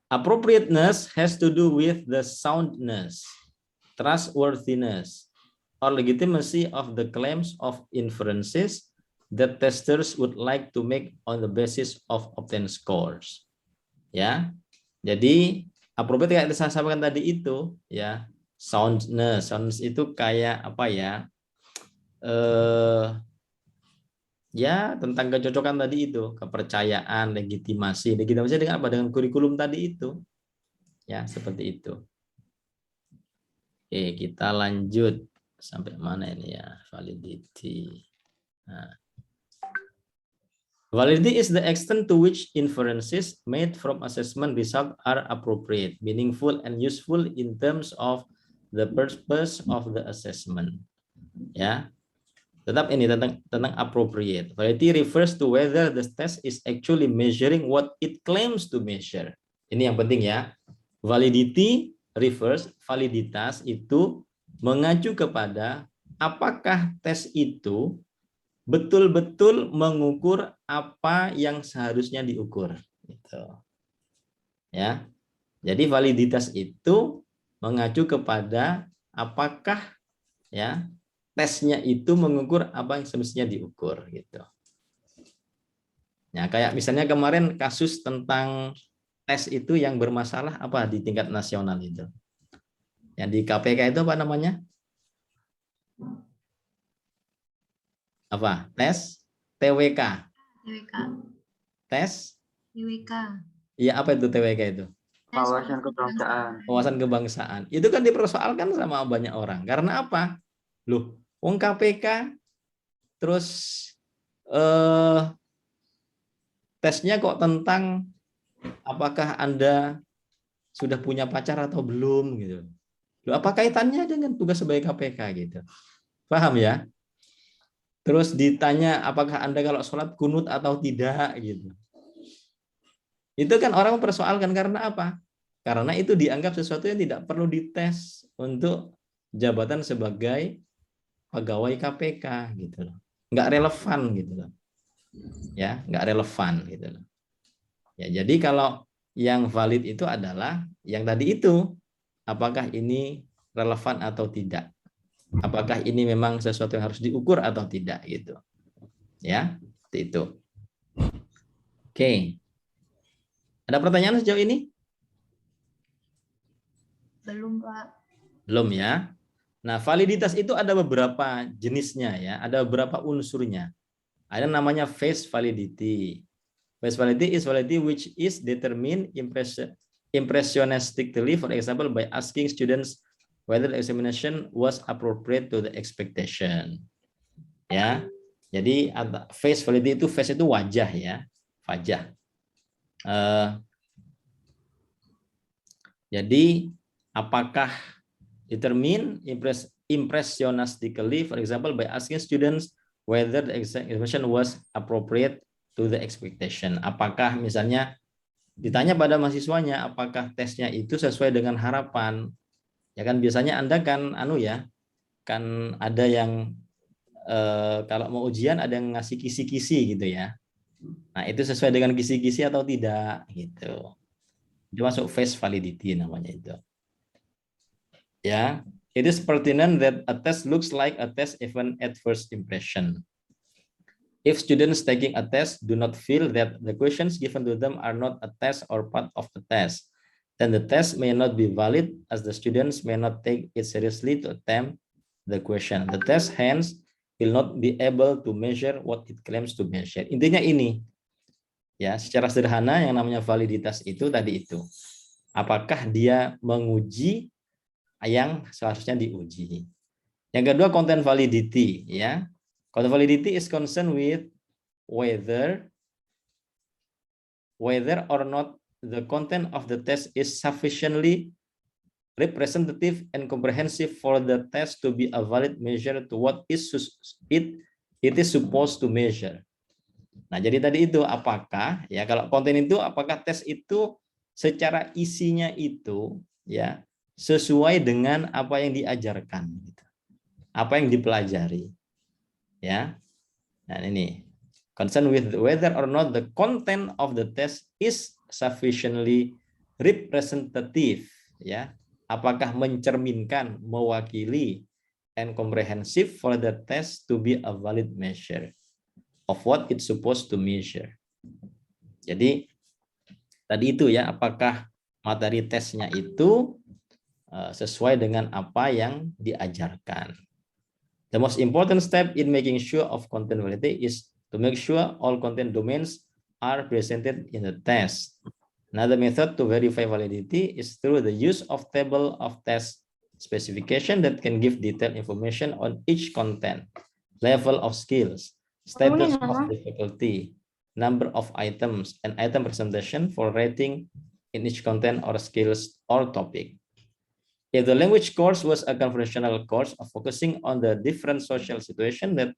Appropriateness has to do with the soundness, trustworthiness, or legitimacy of the claims of inferences that testers would like to make on the basis of obtained scores. Ya. Jadi appropriate kayak saya sampaikan tadi itu, ya. Soundness itu kayak apa ya? Ya tentang kecocokan tadi itu, kepercayaan, legitimasi dengan apa? Dengan kurikulum tadi itu, ya seperti itu. Oke, kita lanjut sampai mana ini ya, validity. Nah. Validity is the extent to which inferences made from assessment result are appropriate, meaningful, and useful in terms of the purpose of the assessment. Ya. Tetap ini tentang appropriate. Validity refers to whether the test is actually measuring what it claims to measure. Ini yang penting ya. Validity refers, validitas itu mengacu kepada apakah tes itu betul-betul mengukur apa yang seharusnya diukur. Gitu. Ya. Jadi validitas itu mengacu kepada apakah ya tesnya itu mengukur apa yang semestinya diukur gitu. Ya, kayak misalnya kemarin kasus tentang tes itu yang bermasalah apa di tingkat nasional itu. Yang di KPK itu apa namanya? Apa? Tes TWK. TWK. Tes? TWK. Iya, apa itu TWK itu? Wawasan kebangsaan. Wawasan kebangsaan. Itu kan dipersoalkan sama banyak orang. Karena apa? Loh, wong KPK terus tesnya kok tentang apakah Anda sudah punya pacar atau belum gitu. Loh, apa kaitannya dengan tugas sebagai KPK gitu. Paham ya? Terus ditanya apakah Anda kalau sholat kunut atau tidak gitu. Itu kan orang mempersoalkan karena apa? Karena itu dianggap sesuatu yang tidak perlu dites untuk jabatan sebagai pegawai KPK gitu loh, nggak relevan gitu loh, ya nggak relevan gitu loh. Ya jadi kalau yang valid itu adalah yang tadi itu, apakah ini relevan atau tidak, apakah ini memang sesuatu yang harus diukur atau tidak gitu, ya itu. Oke, ada pertanyaan sejauh ini? Belum, Pak. Belum ya. Nah, validitas itu ada beberapa jenisnya ya, ada beberapa unsurnya. Ada namanya face validity. Face validity is validity which is determined impressionistically, for example, by asking students whether the examination was appropriate to the expectation. Ya, jadi face validity itu face itu wajah ya, wajah. Jadi apakah determine impressionistically, for example, by asking students whether the examination was appropriate to the expectation. Apakah misalnya ditanya pada mahasiswanya, apakah tesnya itu sesuai dengan harapan? Ya kan biasanya Anda kan kan ada yang kalau mau ujian ada yang ngasih kisi-kisi gitu ya. Nah itu sesuai dengan kisi-kisi atau tidak gitu. Itu masuk face validity namanya itu. Ya, it is pertinent that a test looks like a test even at first impression. If students taking a test do not feel that the questions given to them are not a test or part of the test, then the test may not be valid as the students may not take it seriously to attempt the question. The test hence will not be able to measure what it claims to measure. Intinya ini, ya secara sederhana yang namanya validitas itu tadi itu. Apakah dia menguji yang seharusnya diuji. Yang kedua konten validity ya. Content validity is concerned with whether or not the content of the test is sufficiently representative and comprehensive for the test to be a valid measure to what it is supposed to measure. Nah, jadi tadi itu apakah ya kalau konten itu apakah tes itu secara isinya itu ya sesuai dengan apa yang diajarkan gitu. Apa yang dipelajari. Ya. Nah, ini concern with whether or not the content of the test is sufficiently representative ya. Apakah mencerminkan, mewakili and comprehensive for the test to be a valid measure of what it's supposed to measure. Jadi tadi itu ya, apakah materi tesnya itu sesuai dengan apa yang diajarkan. The most important step in making sure of content validity is to make sure all content domains are presented in the test. Another method to verify validity is through the use of table of test specification that can give detailed information on each content, level of skills, status of difficulty, number of items, and item presentation for rating in each content or skills or topic. If the language course was a conversational course focusing on the different social situation that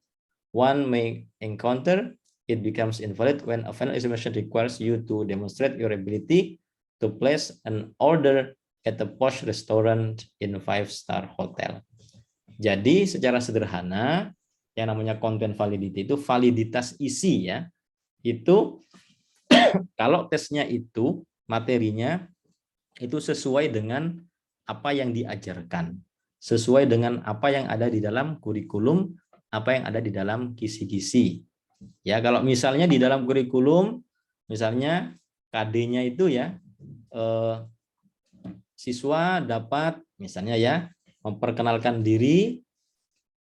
one may encounter, it becomes invalid when a final examination requires you to demonstrate your ability to place an order at a posh restaurant in a 5-star hotel. Jadi secara sederhana, yang namanya content validity itu validitas isi ya. Itu kalau tesnya itu materinya itu sesuai dengan apa yang diajarkan, sesuai dengan apa yang ada di dalam kurikulum, apa yang ada di dalam kisi-kisi. Ya, kalau misalnya di dalam kurikulum, misalnya KD-nya itu ya, siswa dapat misalnya ya memperkenalkan diri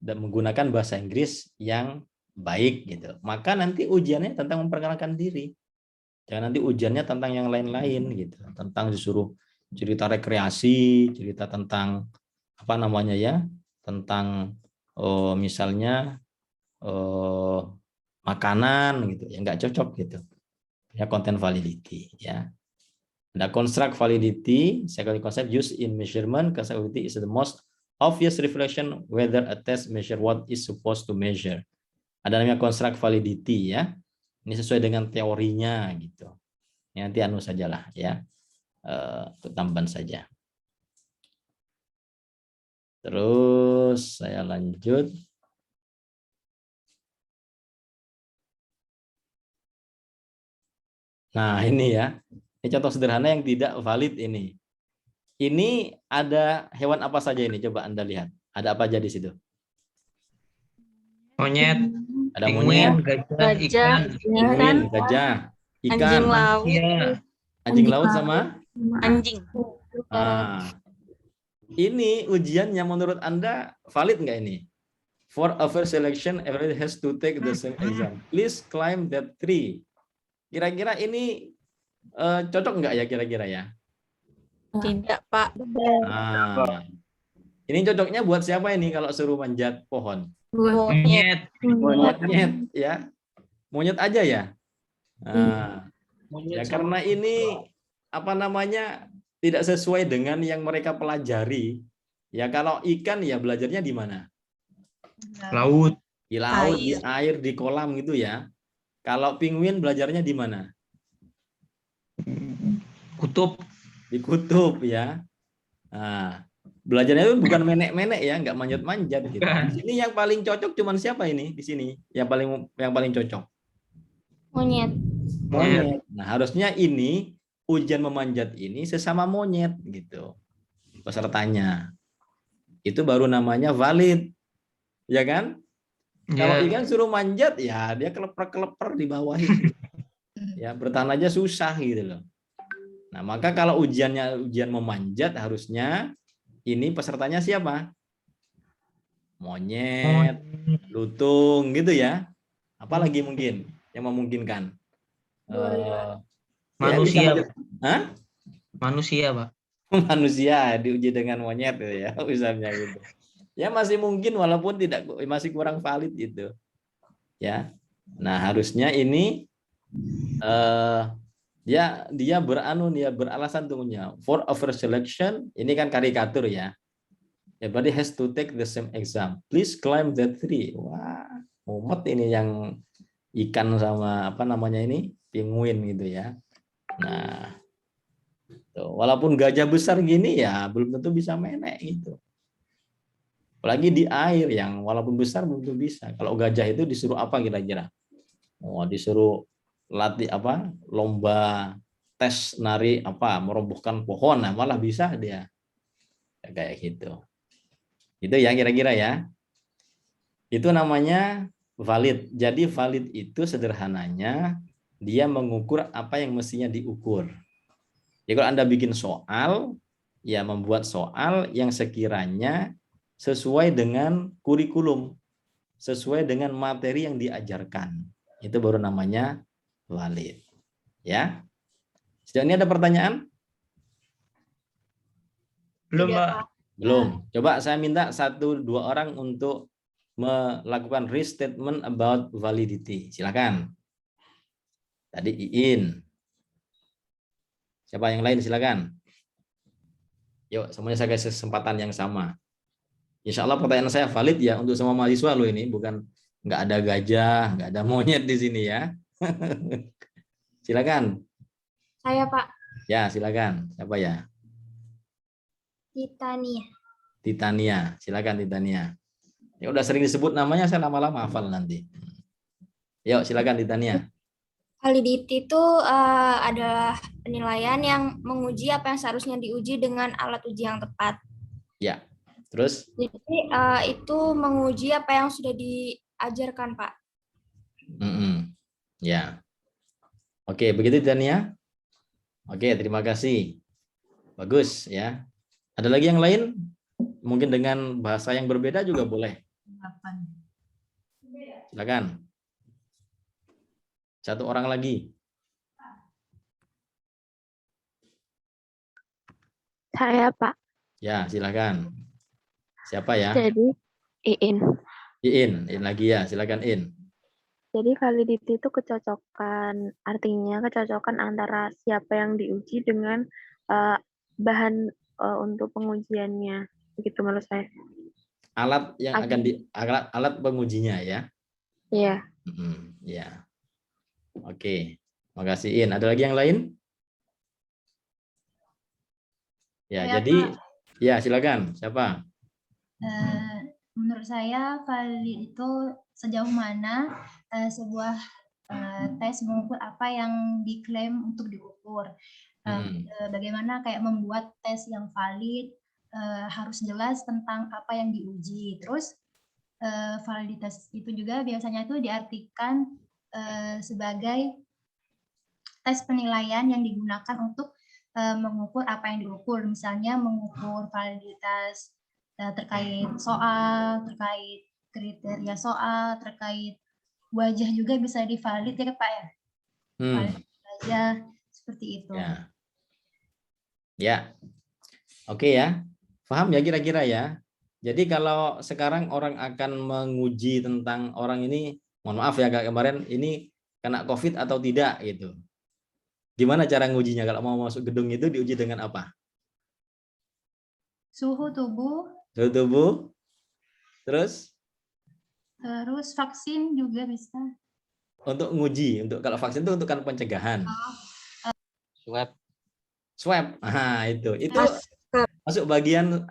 dan menggunakan bahasa Inggris yang baik gitu. Maka nanti ujiannya tentang memperkenalkan diri. Jangan nanti ujiannya tentang yang lain-lain gitu, tentang disuruh cerita rekreasi, cerita tentang apa namanya ya, tentang misalnya makanan gitu, ya nggak cocok gitu. Ya content validity ya. The construct validity, second concept used in measurement. Construct validity is the most obvious reflection whether a test measure what is supposed to measure. Ada namanya construct validity ya. Ini sesuai dengan teorinya gitu. Ya, nanti anu sajalah ya. Tambahan saja. Terus saya lanjut. Nah, ini ya. Ini contoh sederhana yang tidak valid ini. Ini ada hewan apa saja ini? Coba Anda lihat. Ada apa aja di situ? Monyet, Ada penguin, monyet, gajah, ikan, penguin, gajah, ikan, Anjing laut. iya. anjing laut sama Anjing. ini ujiannya menurut Anda valid nggak ini? For a fair selection, everybody has to take the same exam. Please climb that tree. Kira-kira ini cocok nggak ya kira-kira ya? Tidak, Pak. Nah, ini cocoknya buat siapa ini kalau suruh manjat pohon? Monyet, Monyet ya, monyet aja ya. Nah, ya monyet karena ini apa namanya tidak sesuai dengan yang mereka pelajari. Ya kalau ikan ya belajarnya di mana? laut, Di laut, di air, di kolam gitu ya. Kalau penguin belajarnya di mana? kutub, Di kutub ya. Nah, belajarnya itu bukan menek-menek ya, nggak manjat-manjat gitu. Di sini yang paling cocok cuman siapa ini di sini? Yang paling cocok. Monyet. Monyet. Nah, harusnya ini ujian memanjat ini sesama monyet gitu. Pesertanya. Itu baru namanya valid. Ya kan? Kalau ya, ikan suruh manjat ya dia keleper-keleper di bawah itu. Ya, bertahan aja susah gitu loh. Nah, maka kalau ujian memanjat harusnya ini pesertanya siapa? Monyet, lutung gitu ya. Apalagi mungkin yang memungkinkan? manusia, Ya, hah? manusia, Pak. Manusia diuji dengan monyet ya, misalnya gitu. Ya masih mungkin walaupun masih kurang valid gitu. Ya. Nah, harusnya ini dia beralasan tunggunya. For over selection, ini kan karikatur ya. Everybody has to take the same exam. Please climb that tree. Wah, mumet ini yang ikan sama apa namanya ini penguin gitu ya. Nah, tuh, walaupun gajah besar gini ya belum tentu bisa menek gitu. Apalagi di air yang walaupun besar belum tentu bisa. Kalau gajah itu disuruh apa kira-kira? Oh, disuruh latih apa? Lomba tes nari apa? Merobohkan pohon, nah malah bisa dia. Kayak gitu. Itu ya kira-kira ya. Itu namanya valid. Jadi valid itu sederhananya dia mengukur apa yang mestinya diukur. Jadi kalau Anda bikin soal, ya membuat soal yang sekiranya sesuai dengan kurikulum, sesuai dengan materi yang diajarkan. Itu baru namanya valid. Ya. Sejauh ini ada pertanyaan? Belum, Tidak, Pak. Pak. Belum. Coba saya minta 1-2 orang untuk melakukan restatement about validity. Silakan. Tadi Iin. Siapa yang lain silakan. Yuk, semuanya saya kasih kesempatan yang sama. Insya Allah pertanyaan saya valid ya untuk semua mahasiswa loh ini, bukan nggak ada gajah, nggak ada monyet di sini ya. Silakan. Saya, Pak. Ya, silakan. Siapa ya? Titania. Titania. Silakan Titania. Ya udah sering disebut namanya, saya lama-lama hafal nanti. Yuk, silakan Titania. Validity itu adalah penilaian yang menguji apa yang seharusnya diuji dengan alat uji yang tepat. Ya. Terus? Jadi itu menguji apa yang sudah diajarkan, Pak. Ya. Oke, begitu Titania. Oke, terima kasih. Bagus ya. Ada lagi yang lain? Mungkin dengan bahasa yang berbeda juga boleh. Silakan. 1 orang lagi. Saya, Pak. Ya, silakan. Siapa ya? Jadi, Iin. Iin lagi ya. Silakan In. Jadi validity itu kecocokan, artinya kecocokan antara siapa yang diuji dengan bahan untuk pengujiannya. Begitu menurut saya. Alat yang akan alat pengujinya ya. Iya. Ya. Oke. Makasih In. Ada lagi yang lain? Ya, Saya, jadi Pak. ya silakan. Siapa? Menurut saya valid itu sejauh mana sebuah tes mengukur apa yang diklaim untuk diukur. Bagaimana kayak membuat tes yang valid, harus jelas tentang apa yang diuji. Terus validitas itu juga biasanya itu diartikan sebagai tes penilaian yang digunakan untuk mengukur apa yang diukur. Misalnya mengukur validitas terkait soal, terkait kriteria soal, terkait wajah juga bisa divalid ya Pak ya. Valid wajah seperti itu. Ya. Oke ya. Paham ya kira-kira ya. Jadi kalau sekarang orang akan menguji tentang orang ini, mohon maaf ya kemarin ini kena COVID atau tidak gitu. Gimana cara ngujinya kalau mau masuk gedung itu diuji dengan apa? Suhu tubuh. Suhu tubuh. Terus Vaksin juga bisa. Untuk nguji, kalau vaksin itu untuk kan pencegahan. Swab. Nah, itu masuk bagian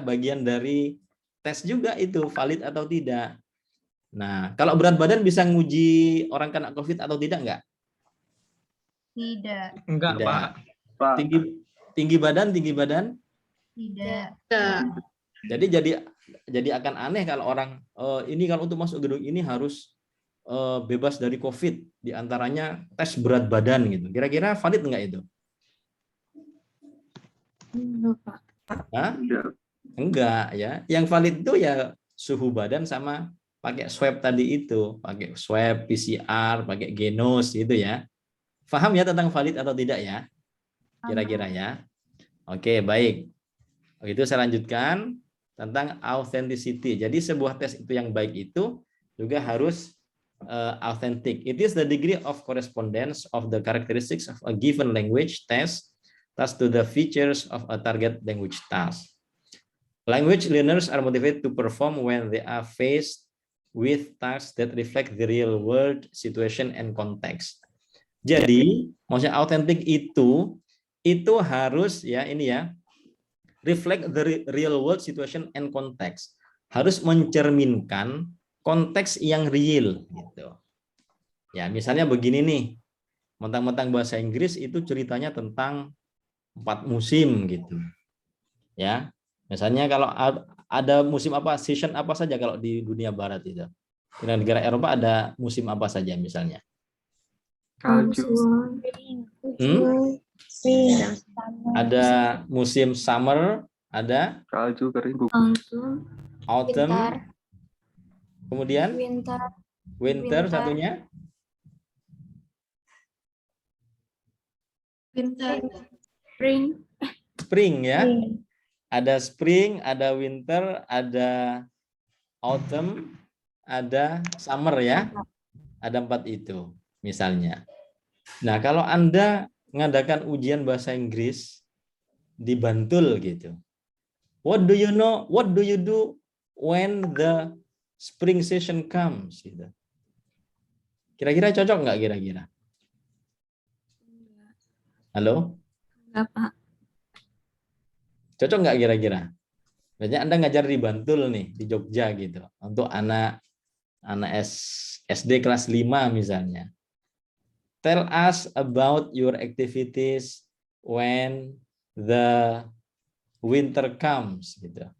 bagian dari tes juga itu valid atau tidak. Nah, kalau berat badan bisa nguji orang kena COVID atau tidak enggak? Tidak. Enggak, Tidak. Pak. Tinggi badan? Tidak. Jadi akan aneh kalau orang ini kalau untuk masuk gedung ini harus bebas dari COVID, diantaranya tes berat badan gitu. Kira-kira valid enggak itu? Enggak ya. Yang valid itu ya suhu badan sama pakai swab tadi itu, pakai swab PCR, pakai genos gitu ya. Paham ya tentang valid atau tidak ya? Kira-kira ya. Oke, baik. Itu saya lanjutkan tentang authenticity. Jadi sebuah tes itu yang baik itu juga harus authentic. It is the degree of correspondence of the characteristics of a given language task to the features of a target language task. Language learners are motivated to perform when they are faced with tasks that reflect the real world situation and context. Jadi, maksudnya authentic itu harus ya ini ya, reflect the real world situation and context. Harus mencerminkan konteks yang real gitu. Ya, misalnya begini nih. Mentang-mentang bahasa Inggris itu ceritanya tentang 4 musim gitu. Ya. Misalnya kalau ada musim apa, season apa saja kalau di dunia barat itu. Di negara Eropa ada musim apa saja misalnya? Salju. Ada musim summer, ada Salju kering. autumn. Winter. Kemudian winter satunya. Winter. Spring. Spring ya. Ada spring, ada winter, ada autumn, ada summer ya. Ada 4 itu misalnya. Nah, kalau Anda mengadakan ujian bahasa Inggris di Bantul gitu. What do you know? What do you do when the spring session comes gitu. Kira-kira cocok nggak kira-kira? Halo? Enggak, Pak. Cocok nggak kira-kira? Biasanya Anda ngajar di Bantul nih, di Jogja gitu. Untuk anak SD kelas 5 misalnya. Tell us about your activities when the winter comes gitu.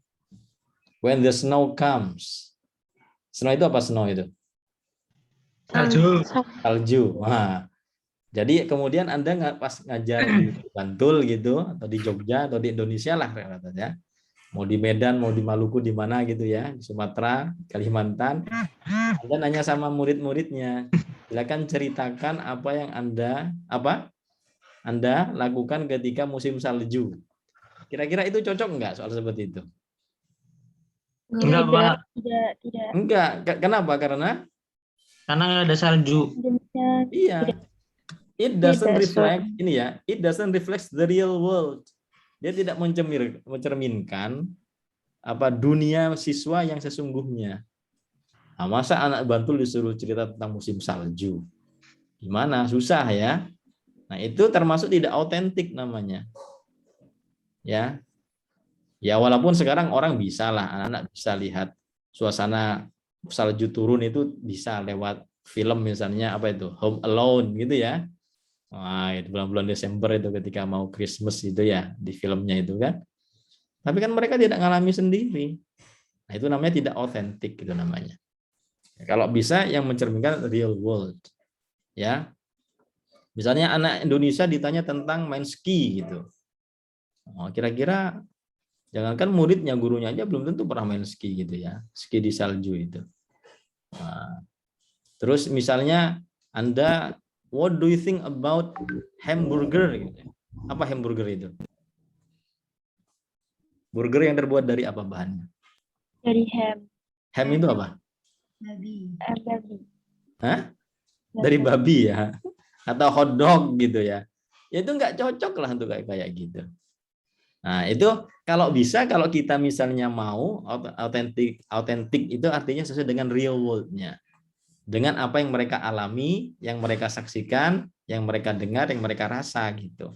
When the snow comes. Snow itu apa snow itu? Salju. Salju. Wah. Jadi kemudian Anda pas ngajar di Bantul gitu, atau di Jogja, atau di Indonesia lah katanya. Mau di Medan, mau di Maluku, di mana gitu ya, di Sumatera, Kalimantan. Anda nanya sama murid-muridnya, silakan ceritakan apa yang Anda lakukan ketika musim salju. Kira-kira itu cocok enggak soal seperti itu? Enggak, Pak. Tidak. Enggak. Kenapa? Karena Karena ada salju. iya. It doesn't reflect ini ya. It doesn't reflect the real world. Dia tidak mencerminkan apa dunia siswa yang sesungguhnya. Nah, masa anak Bantul disuruh cerita tentang musim salju? Gimana? Susah ya. Nah, itu termasuk tidak autentik namanya. Ya. Ya walaupun sekarang orang bisa lah, anak-anak bisa lihat suasana salju turun itu bisa lewat film misalnya apa itu Home Alone gitu ya. Wah, itu bulan-bulan Desember itu ketika mau Christmas itu ya di filmnya itu kan. Tapi kan mereka tidak ngalami sendiri. Nah, itu namanya tidak otentik gitu namanya. Kalau bisa yang mencerminkan real world. Ya. Misalnya anak Indonesia ditanya tentang main ski gitu. Oh, kira-kira jangankan muridnya, gurunya aja belum tentu pernah main ski gitu ya, ski di salju itu. Nah, terus misalnya Anda, what do you think about hamburger? Gitu. Apa hamburger itu? Burger yang terbuat dari apa bahannya? Dari ham. Ham itu apa? Babi. Babi. Hah? Dari babi ya? Atau hot dog gitu ya? Ya itu nggak cocok lah untuk kayak gitu. Nah, itu kalau bisa, kalau kita misalnya mau autentik itu artinya sesuai dengan real world-nya. Dengan apa yang mereka alami, yang mereka saksikan, yang mereka dengar, yang mereka rasa gitu.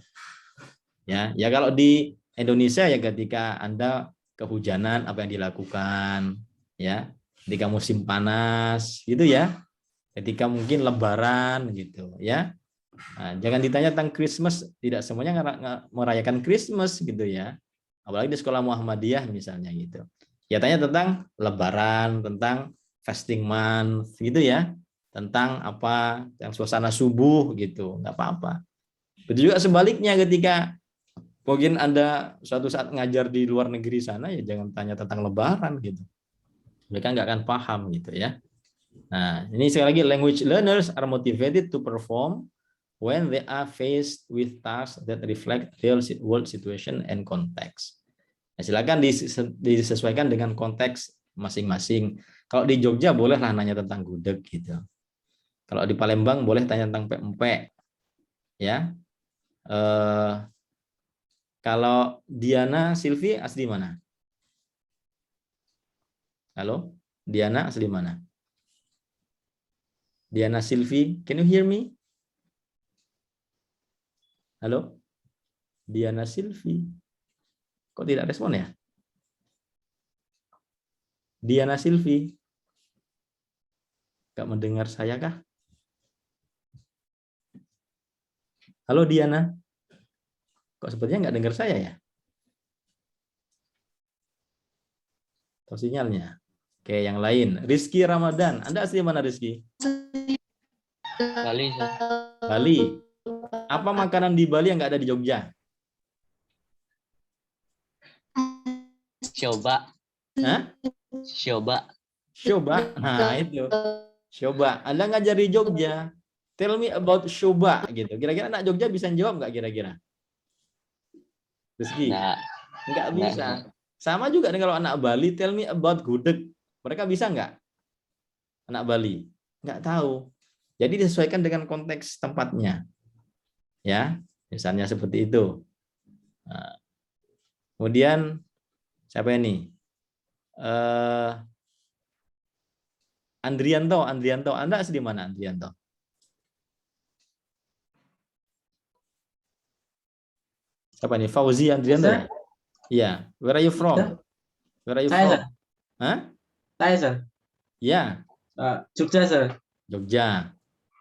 Ya kalau di Indonesia ya ketika Anda kehujanan apa yang dilakukan ya, ketika musim panas gitu ya. Ketika mungkin lebaran gitu ya. Nah, jangan ditanya tentang Christmas, tidak semuanya merayakan Christmas gitu ya. Apalagi di sekolah Muhammadiyah misalnya gitu. Ya tanya tentang lebaran, tentang fasting month gitu ya. Tentang apa yang suasana subuh gitu, nggak apa-apa. Begitu juga sebaliknya ketika mungkin Anda suatu saat ngajar di luar negeri sana ya jangan tanya tentang lebaran gitu. Mereka nggak akan paham gitu ya. Nah, ini sekali lagi language learners are motivated to perform when they are faced with tasks that reflect real world situation and context. Nah, silakan disesuaikan dengan konteks masing-masing. Kalau di Jogja bolehlah nanya tentang gudeg gitu. Kalau di Palembang boleh tanya tentang pempek. Ya. Kalau Diana Silvi asli mana? Halo, Diana asli mana? Diana Silvi, can you hear me? Halo, Diana Silvi. Kok tidak respon ya? Diana Silvi. Gak mendengar saya kah? Halo Diana. Kok sepertinya nggak dengar saya ya? Atau sinyalnya? Oke, yang lain. Rizky Ramadan. Anda asli mana Rizky? Bali. Bali. Apa makanan di Bali yang nggak ada di Jogja? Coba. Hah? Coba. Shoba. Nah, itu. Shoba. Anda ngajar di Jogja. Tell me about Shoba gitu. Kira-kira anak Jogja bisa jawab nggak kira-kira? Rizky? Nggak bisa. Sama juga dengan kalau anak Bali, tell me about gudeg. Mereka bisa nggak? Anak Bali? Nggak tahu. Jadi disesuaikan dengan konteks tempatnya. Ya, misalnya seperti itu. Nah, kemudian siapa ini? Andrianto. Anda asli mana Andrianto? Siapa ini? Fauzi Andrianto ya? Iya. Where are you from? Where are you from? Hah? Saya, Sir. Ya. Jogja, Sir. Jogja.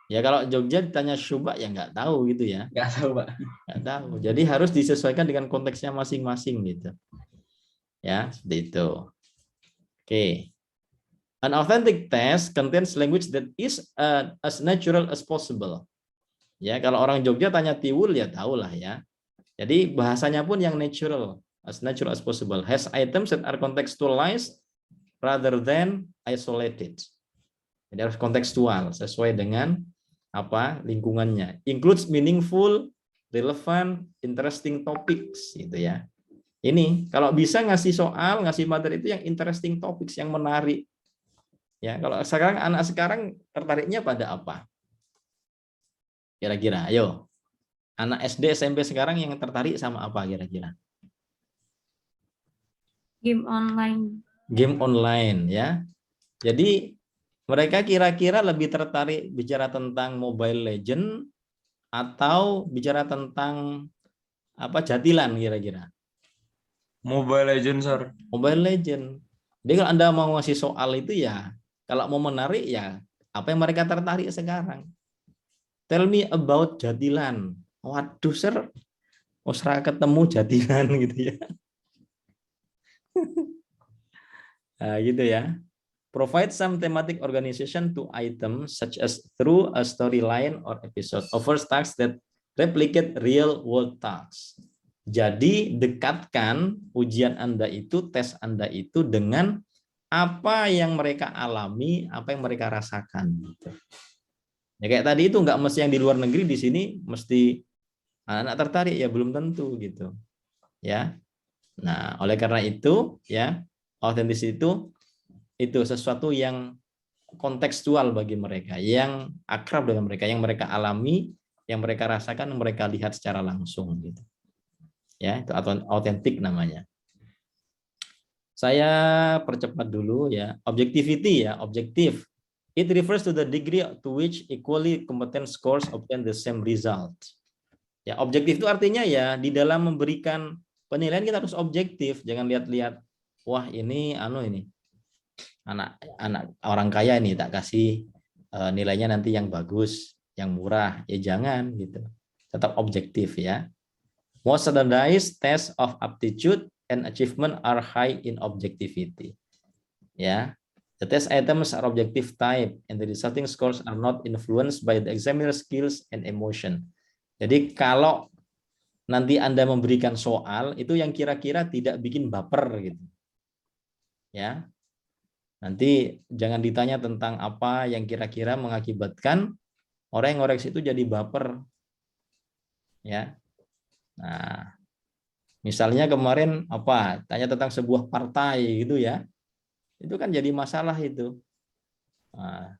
Ya kalau Jogja ditanya Syuba ya nggak tahu gitu ya. Nggak tahu, Pak. Nggak tahu. Jadi harus disesuaikan dengan konteksnya masing-masing gitu. Ya, seperti itu. Oke. An authentic text contains language that is as natural as possible. Ya, kalau orang Jogja tanya tiwul ya tahulah ya. Jadi bahasanya pun yang natural as possible. Has items that are contextualized rather than isolated. Jadi harus kontekstual sesuai dengan apa lingkungannya. Includes meaningful, relevant, interesting topics gitu ya. Ini kalau bisa ngasih soal, ngasih materi itu yang interesting topics, yang menarik. Ya, kalau sekarang anak sekarang tertariknya pada apa? Kira-kira, ayo. Anak SD, SMP sekarang yang tertarik sama apa kira-kira? Game online. Game online ya. Jadi mereka kira-kira lebih tertarik bicara tentang Mobile Legend atau bicara tentang apa jatilan kira-kira? Mobile Legend, Sir. Mobile Legend. Jadi kalau Anda mau ngasih soal itu ya, kalau mau menarik ya, apa yang mereka tertarik sekarang? Tell me about jatilan. Waduh, Sir. Usra ketemu jatilan gitu ya. Nah, gitu ya. Provide some thematic organization to items such as through a storyline or episode. Offers tasks that replicate real world tasks. Jadi dekatkan ujian Anda itu, tes Anda itu dengan apa yang mereka alami, apa yang mereka rasakan. Gitu. Ya kayak tadi itu nggak mesti yang di luar negeri, di sini mesti anak tertarik ya belum tentu gitu. Ya. Nah, oleh karena itu ya autentis itu sesuatu yang kontekstual bagi mereka, yang akrab dengan mereka, yang mereka alami, yang mereka rasakan, yang mereka lihat secara langsung gitu. Ya, itu autentik namanya. Saya percepat dulu ya. Objectivity ya, objektif. It refers to the degree to which equally competent scores obtain the same result. Ya, objektif itu artinya ya di dalam memberikan penilaian kita harus objektif, jangan lihat-lihat wah ini anak orang kaya ini tak kasih nilainya nanti yang bagus, yang murah. Ya jangan gitu. Tetap objektif ya. Most standardized tests of aptitude and achievement are high in objectivity. Ya. The test items are objective type and the resulting scores are not influenced by the examiner's skills and emotion. Jadi kalau nanti Anda memberikan soal itu yang kira-kira tidak bikin baper gitu. Ya. Nanti jangan ditanya tentang apa yang kira-kira mengakibatkan orang yang ngoreksi itu jadi baper. Ya. Nah, misalnya kemarin tanya tentang sebuah partai gitu ya. Itu kan jadi masalah itu. Nah,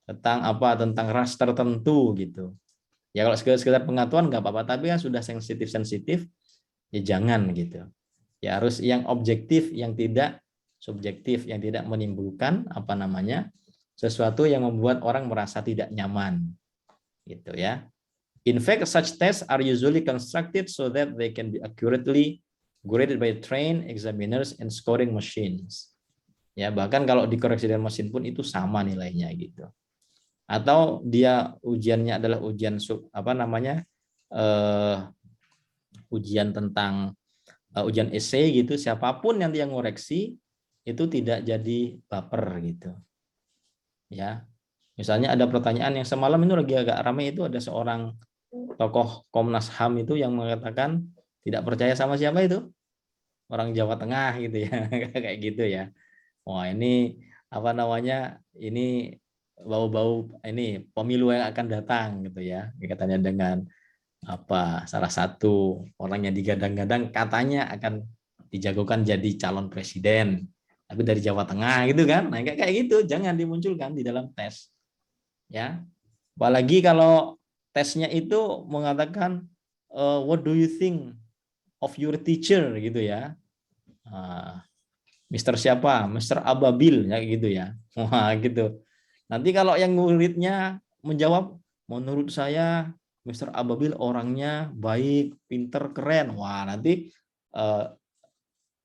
tentang apa, tentang ras tertentu gitu. Ya kalau sekedar pengetahuan nggak apa-apa, tapi kan sudah sensitif ya jangan gitu. Ya harus yang objektif, yang tidak subjektif, yang tidak menimbulkan apa namanya sesuatu yang membuat orang merasa tidak nyaman gitu ya. In fact, such tests are usually constructed so that they can be accurately graded by trained examiners and scoring machines. Ya, bahkan kalau dikoreksi dengan mesin pun itu sama nilainya gitu. Atau dia ujiannya adalah ujian ujian tentang ujian essay gitu, siapapun nanti yang ngoreksi itu tidak jadi baper gitu. Ya. Misalnya ada pertanyaan yang semalam itu lagi agak ramai, itu ada seorang tokoh Komnas HAM itu yang mengatakan tidak percaya sama siapa itu? Orang Jawa Tengah gitu ya. Kayak gitu ya. Wah, ini apa namanya? Ini bau-bau ini pemilu yang akan datang gitu ya. Katanya dengan apa salah satu orang yang digadang-gadang katanya akan dijagokan jadi calon presiden, tapi dari Jawa Tengah gitu kan. Nah, kayak gitu jangan dimunculkan di dalam tes. Ya. Apalagi kalau tesnya itu mengatakan what do you think of your teacher gitu ya. Mister siapa? Mister Ababil ya gitu ya. Wah, gitu. Nanti kalau yang muridnya menjawab menurut saya Mister Ababil orangnya baik, pinter, keren. Wah, nanti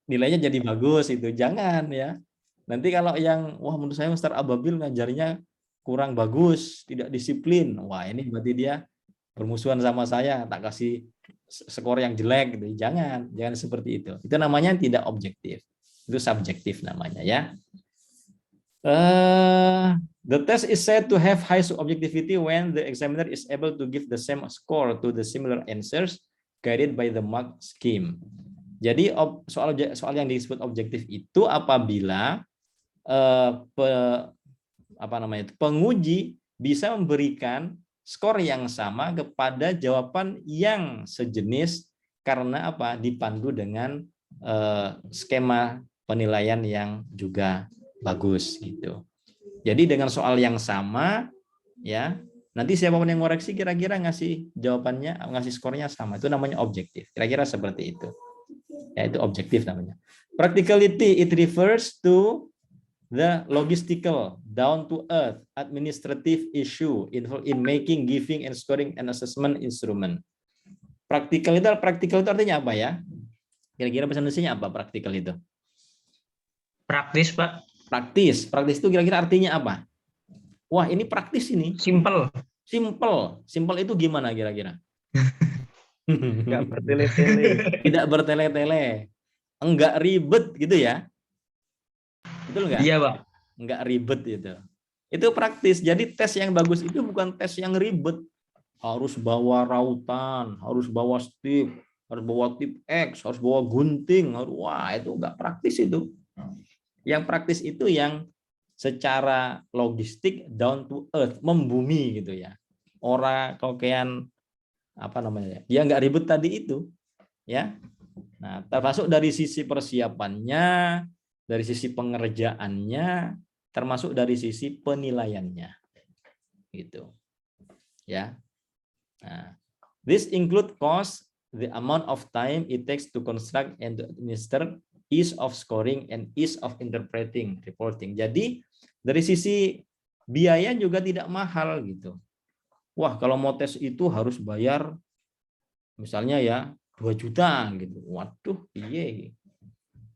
nilainya jadi bagus itu. Jangan ya. Nanti kalau yang wah menurut saya Mister Ababil ngajarnya kurang bagus, tidak disiplin. Wah, ini berarti dia bermusuhan sama saya, tak kasih skor yang jelek gitu. Jangan seperti itu. Itu namanya tidak objektif. Itu subjektif namanya ya. The test is said to have high objectivity when the examiner is able to give the same score to the similar answers guided by the mark scheme. Jadi soal yang disebut objektif itu apabila penguji bisa memberikan skor yang sama kepada jawaban yang sejenis karena apa? Dipandu dengan skema penilaian yang juga bagus gitu. Jadi dengan soal yang sama ya, nanti siapapun yang ngoreksi kira-kira ngasih jawabannya, ngasih skornya sama. Itu namanya objektif. Kira-kira seperti itu. Ya, itu objektif namanya. Practicality, it refers to the logistical, down to earth, administrative issue involved in making, giving, and scoring an assessment instrument. Praktikal itu artinya apa ya? Kira-kira bahasa Indonesianya apa praktikal itu? Praktis, Pak. Praktis itu kira-kira artinya apa? Wah, ini praktis ini. Simple itu gimana kira-kira? Nggak bertele-tele. Tidak bertele-tele. Enggak ribet gitu ya. Betul nggak? Iya, Pak. Enggak ribet gitu. Itu praktis. Jadi tes yang bagus itu bukan tes yang ribet. Harus bawa rautan, harus bawa stip, harus bawa tip X, harus bawa gunting. Wah, itu enggak praktis itu. Yang praktis itu yang secara logistik down to earth, membumi gitu ya. Orang kokean apa namanya? Dia nggak ribet tadi itu, ya. Nah, termasuk dari sisi persiapannya, dari sisi pengerjaannya, termasuk dari sisi penilaiannya, gitu, ya. Nah, this include cost, the amount of time it takes to construct and to administer, ease of scoring and ease of interpreting, reporting. Jadi dari sisi biaya juga tidak mahal gitu. Wah, kalau mau tes itu harus bayar misalnya ya 2 juta gitu. Waduh, iya.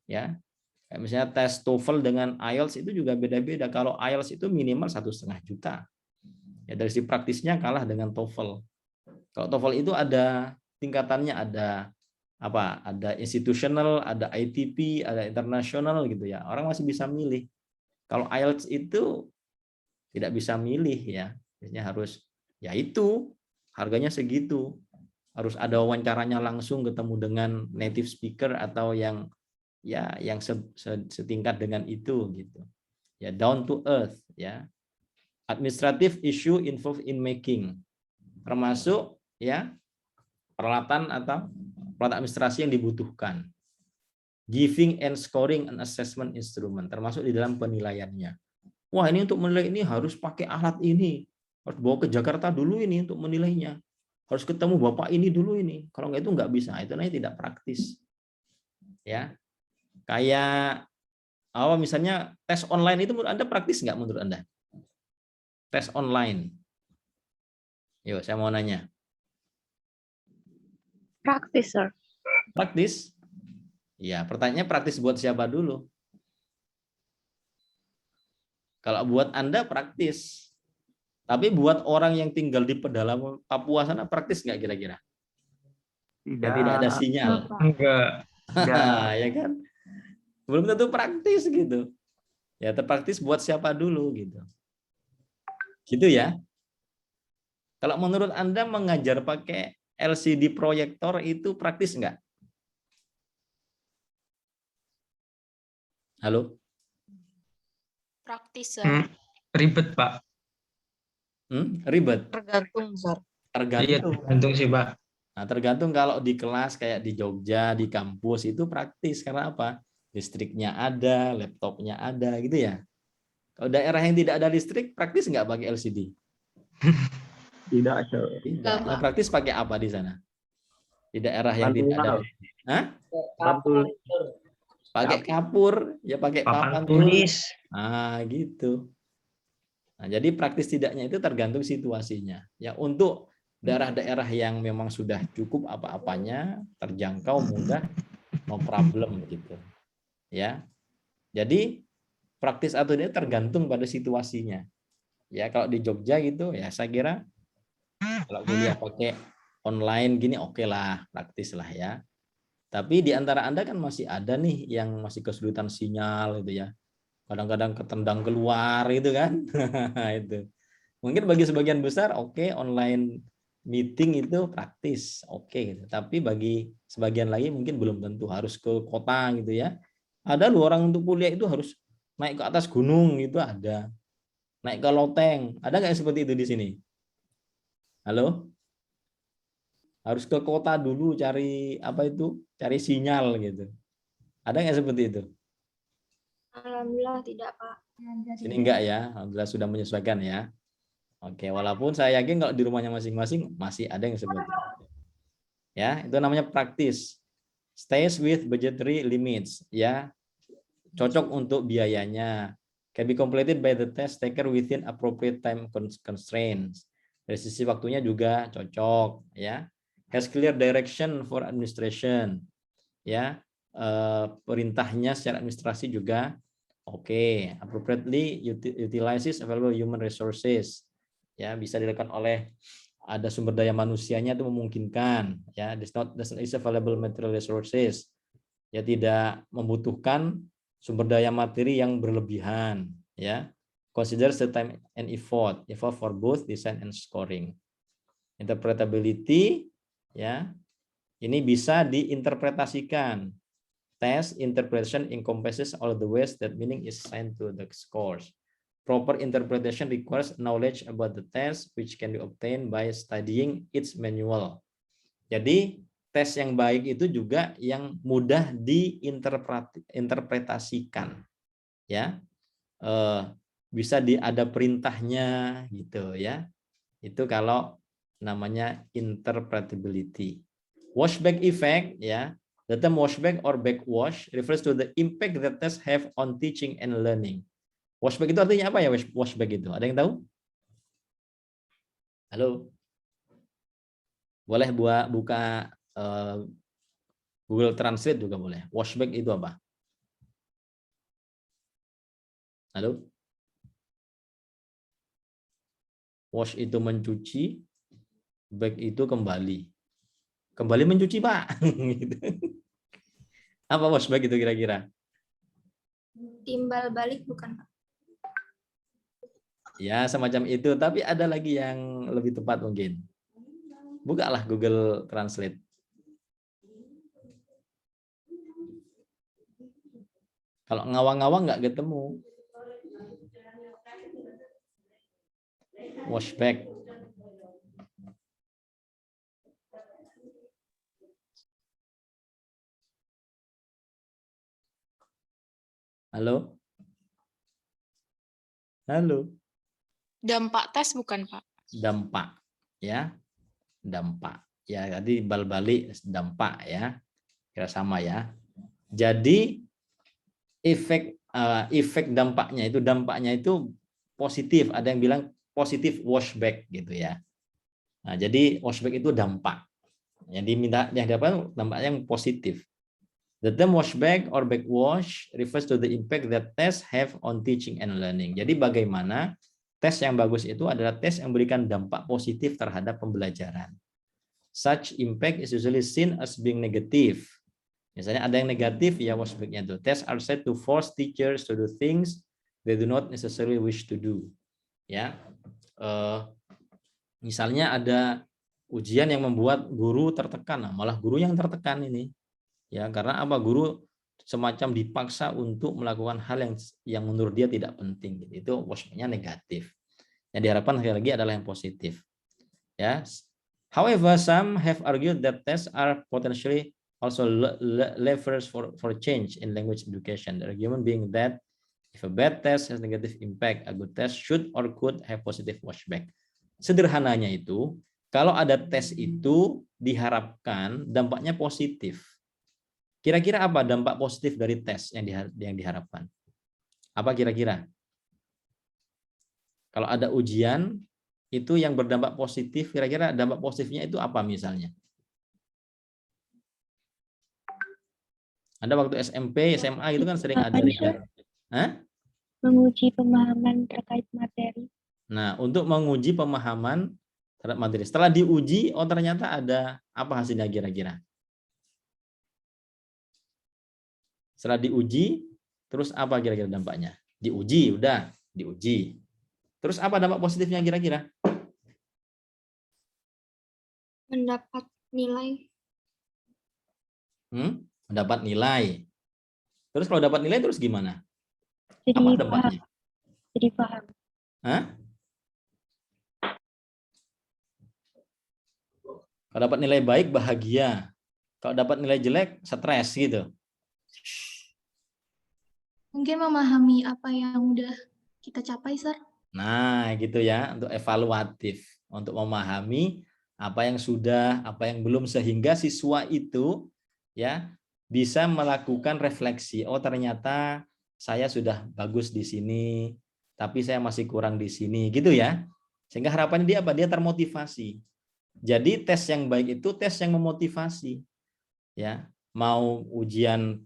Ya. Kayak misalnya tes TOEFL dengan IELTS itu juga beda-beda. Kalau IELTS itu minimal 1,5 juta. Ya, dari sisi praktisnya kalah dengan TOEFL. Kalau TOEFL itu ada tingkatannya, ada apa? Ada institutional, ada ITP, ada internasional gitu ya. Orang masih bisa milih. Kalau IELTS itu tidak bisa milih ya. Biasanya harus ya itu harganya segitu. Harus ada wawancaranya langsung ketemu dengan native speaker atau yang ya yang setingkat dengan itu gitu. Ya down to earth ya. Administrative issue involved in making. Termasuk ya peralatan atau peralatan administrasi yang dibutuhkan. Giving and scoring an assessment instrument, termasuk di dalam penilaiannya. Wah, ini untuk menilai ini harus pakai alat ini. Harus bawa ke Jakarta dulu ini untuk menilainya. Harus ketemu Bapak ini dulu ini. Kalau enggak itu enggak bisa. Itu namanya tidak praktis. Ya. Kayak misalnya tes online itu menurut Anda praktis enggak menurut Anda? Tes online. Yuk, saya mau nanya. Praktis, sir. Praktis? Ya, pertanyaannya praktis buat siapa dulu? Kalau buat Anda praktis. Tapi buat orang yang tinggal di pedalaman Papua sana praktis nggak kira-kira? Tidak. Yang tidak ada sinyal. Enggak. Ya kan? Belum tentu praktis gitu. Ya, terpraktis buat siapa dulu gitu. Gitu ya. Kalau menurut Anda mengajar pakai LCD proyektor itu praktis nggak? Halo? Praktis, Sir. Ribet, Pak. Ribet? Tergantung, Sir. Iya, tergantung sih, Pak. Nah, tergantung kalau di kelas kayak di Jogja, di kampus itu praktis. Karena apa? Listriknya ada, laptopnya ada, gitu ya. Kalau daerah yang tidak ada listrik, praktis nggak pakai LCD? Tidak, Sir. Tidak. Yang praktis pakai apa di sana? Di daerah yang tidak ada listrik. Hah? Pakai kapur, ya pakai papan tulis. Nah, gitu. Nah, jadi praktis tidaknya itu tergantung situasinya. Ya, untuk daerah-daerah yang memang sudah cukup apa-apanya, terjangkau mudah, no problem gitu. Ya. Jadi praktis atau tidak tergantung pada situasinya. Ya, kalau di Jogja gitu ya saya kira kalau kuliah pakai online gini oke lah, praktis lah ya. Tapi di antara Anda kan masih ada nih yang masih kesulitan sinyal gitu ya. Kadang-kadang ketendang keluar gitu kan. Itu. Mungkin bagi sebagian besar oke, online meeting itu praktis, oke gitu. Tapi bagi sebagian lagi mungkin belum tentu harus ke kota gitu ya. Ada loh orang untuk kuliah itu harus naik ke atas gunung gitu ada. Naik ke loteng. Ada nggak yang seperti itu di sini? Halo? Harus ke kota dulu cari apa itu? Cari sinyal gitu. Ada nggak seperti itu? Alhamdulillah tidak, Pak. Sini enggak ya? Alhamdulillah sudah menyesuaikan ya. Oke, walaupun saya yakin kalau di rumahnya masing-masing masih ada yang seperti itu. Ya, itu namanya praktis. Stays with budgetary limits ya. Cocok untuk biayanya. Can be completed by the test taker within appropriate time constraints. Dari sisi waktunya juga cocok ya. Has clear direction for administration. Ya, perintahnya secara administrasi juga oke. Appropriately utilizes available human resources. Ya, bisa dilakukan oleh ada sumber daya manusianya itu memungkinkan ya. Doesn't is available material resources. Ya, tidak membutuhkan sumber daya materi yang berlebihan ya. Consider the time and effort for both design and scoring. Interpretability ya. Ini bisa diinterpretasikan. Test interpretation encompasses all the ways that meaning is assigned to the scores. Proper interpretation requires knowledge about the test which can be obtained by studying its manual. Jadi tes yang baik itu juga yang mudah diinterpretasikan. Ya. Bisa ada perintahnya gitu ya. Itu kalau namanya interpretability. Washback effect ya. The term washback or backwash refers to the impact that tests have on teaching and learning. Washback itu artinya apa ya? Washback itu ada yang tahu? Halo, boleh buka Google Translate juga boleh. Washback itu apa? Halo, wash itu mencuci, back itu kembali. Kembali mencuci, Pak. Apa washback itu kira-kira? Timbal balik bukan, Pak? Ya, semacam itu. Tapi ada lagi yang lebih tepat mungkin. Bukalah Google Translate. Kalau ngawang-ngawang nggak ketemu. Washback. Halo? Halo. Dampak tes bukan, Pak? Dampak, ya. Dampak. Ya, tadi balik dampak ya. Kira sama ya. Jadi efek dampaknya itu positif. Ada yang bilang positif washback gitu ya. Nah, jadi washback itu dampak. Yang didapatkan dampak yang positif. The term washback or backwash refers to the impact that tests have on teaching and learning. Jadi bagaimana tes yang bagus itu adalah tes yang memberikan dampak positif terhadap pembelajaran. Such impact is usually seen as being negative. Misalnya ada yang negatif, ya washback-nya itu. Tests are said to force teachers to do things they do not necessarily wish to do. Ya, misalnya ada ujian yang membuat guru tertekan, malah guru yang tertekan ini. Ya, karena apa? Guru semacam dipaksa untuk melakukan hal yang menurut dia tidak penting. Itu washback-nya negatif. Yang diharapkan sekali lagi adalah yang positif. Ya. However, some have argued that tests are potentially also levers for change in language education. The argument being that if a bad test has negative impact, a good test should or could have positive washback. Sederhananya itu, kalau ada tes itu diharapkan dampaknya positif. Kira-kira apa dampak positif dari tes yang diharapkan? Apa kira-kira? Kalau ada ujian itu yang berdampak positif, kira-kira dampak positifnya itu apa misalnya? Ada waktu SMP, SMA itu kan sering ada riset. Menguji pemahaman terkait materi. Nah, untuk menguji pemahaman terhadap materi. Setelah diuji, oh ternyata ada apa hasilnya kira-kira? Setelah diuji, terus apa kira-kira dampaknya? Diuji, udah, diuji. Terus apa dampak positifnya kira-kira? Mendapat nilai. Mendapat nilai. Terus kalau dapat nilai terus gimana? Jadi apa dampaknya? Jadi paham. Kalau dapat nilai baik bahagia. Kalau dapat nilai jelek stres gitu. Mungkin memahami apa yang udah kita capai, Sir. Nah, gitu ya, untuk evaluatif, untuk memahami apa yang sudah, apa yang belum, sehingga siswa itu ya bisa melakukan refleksi. Oh, ternyata saya sudah bagus di sini, tapi saya masih kurang di sini, gitu ya. Sehingga harapannya dia apa? Dia termotivasi. Jadi tes yang baik itu tes yang memotivasi. Ya, mau ujian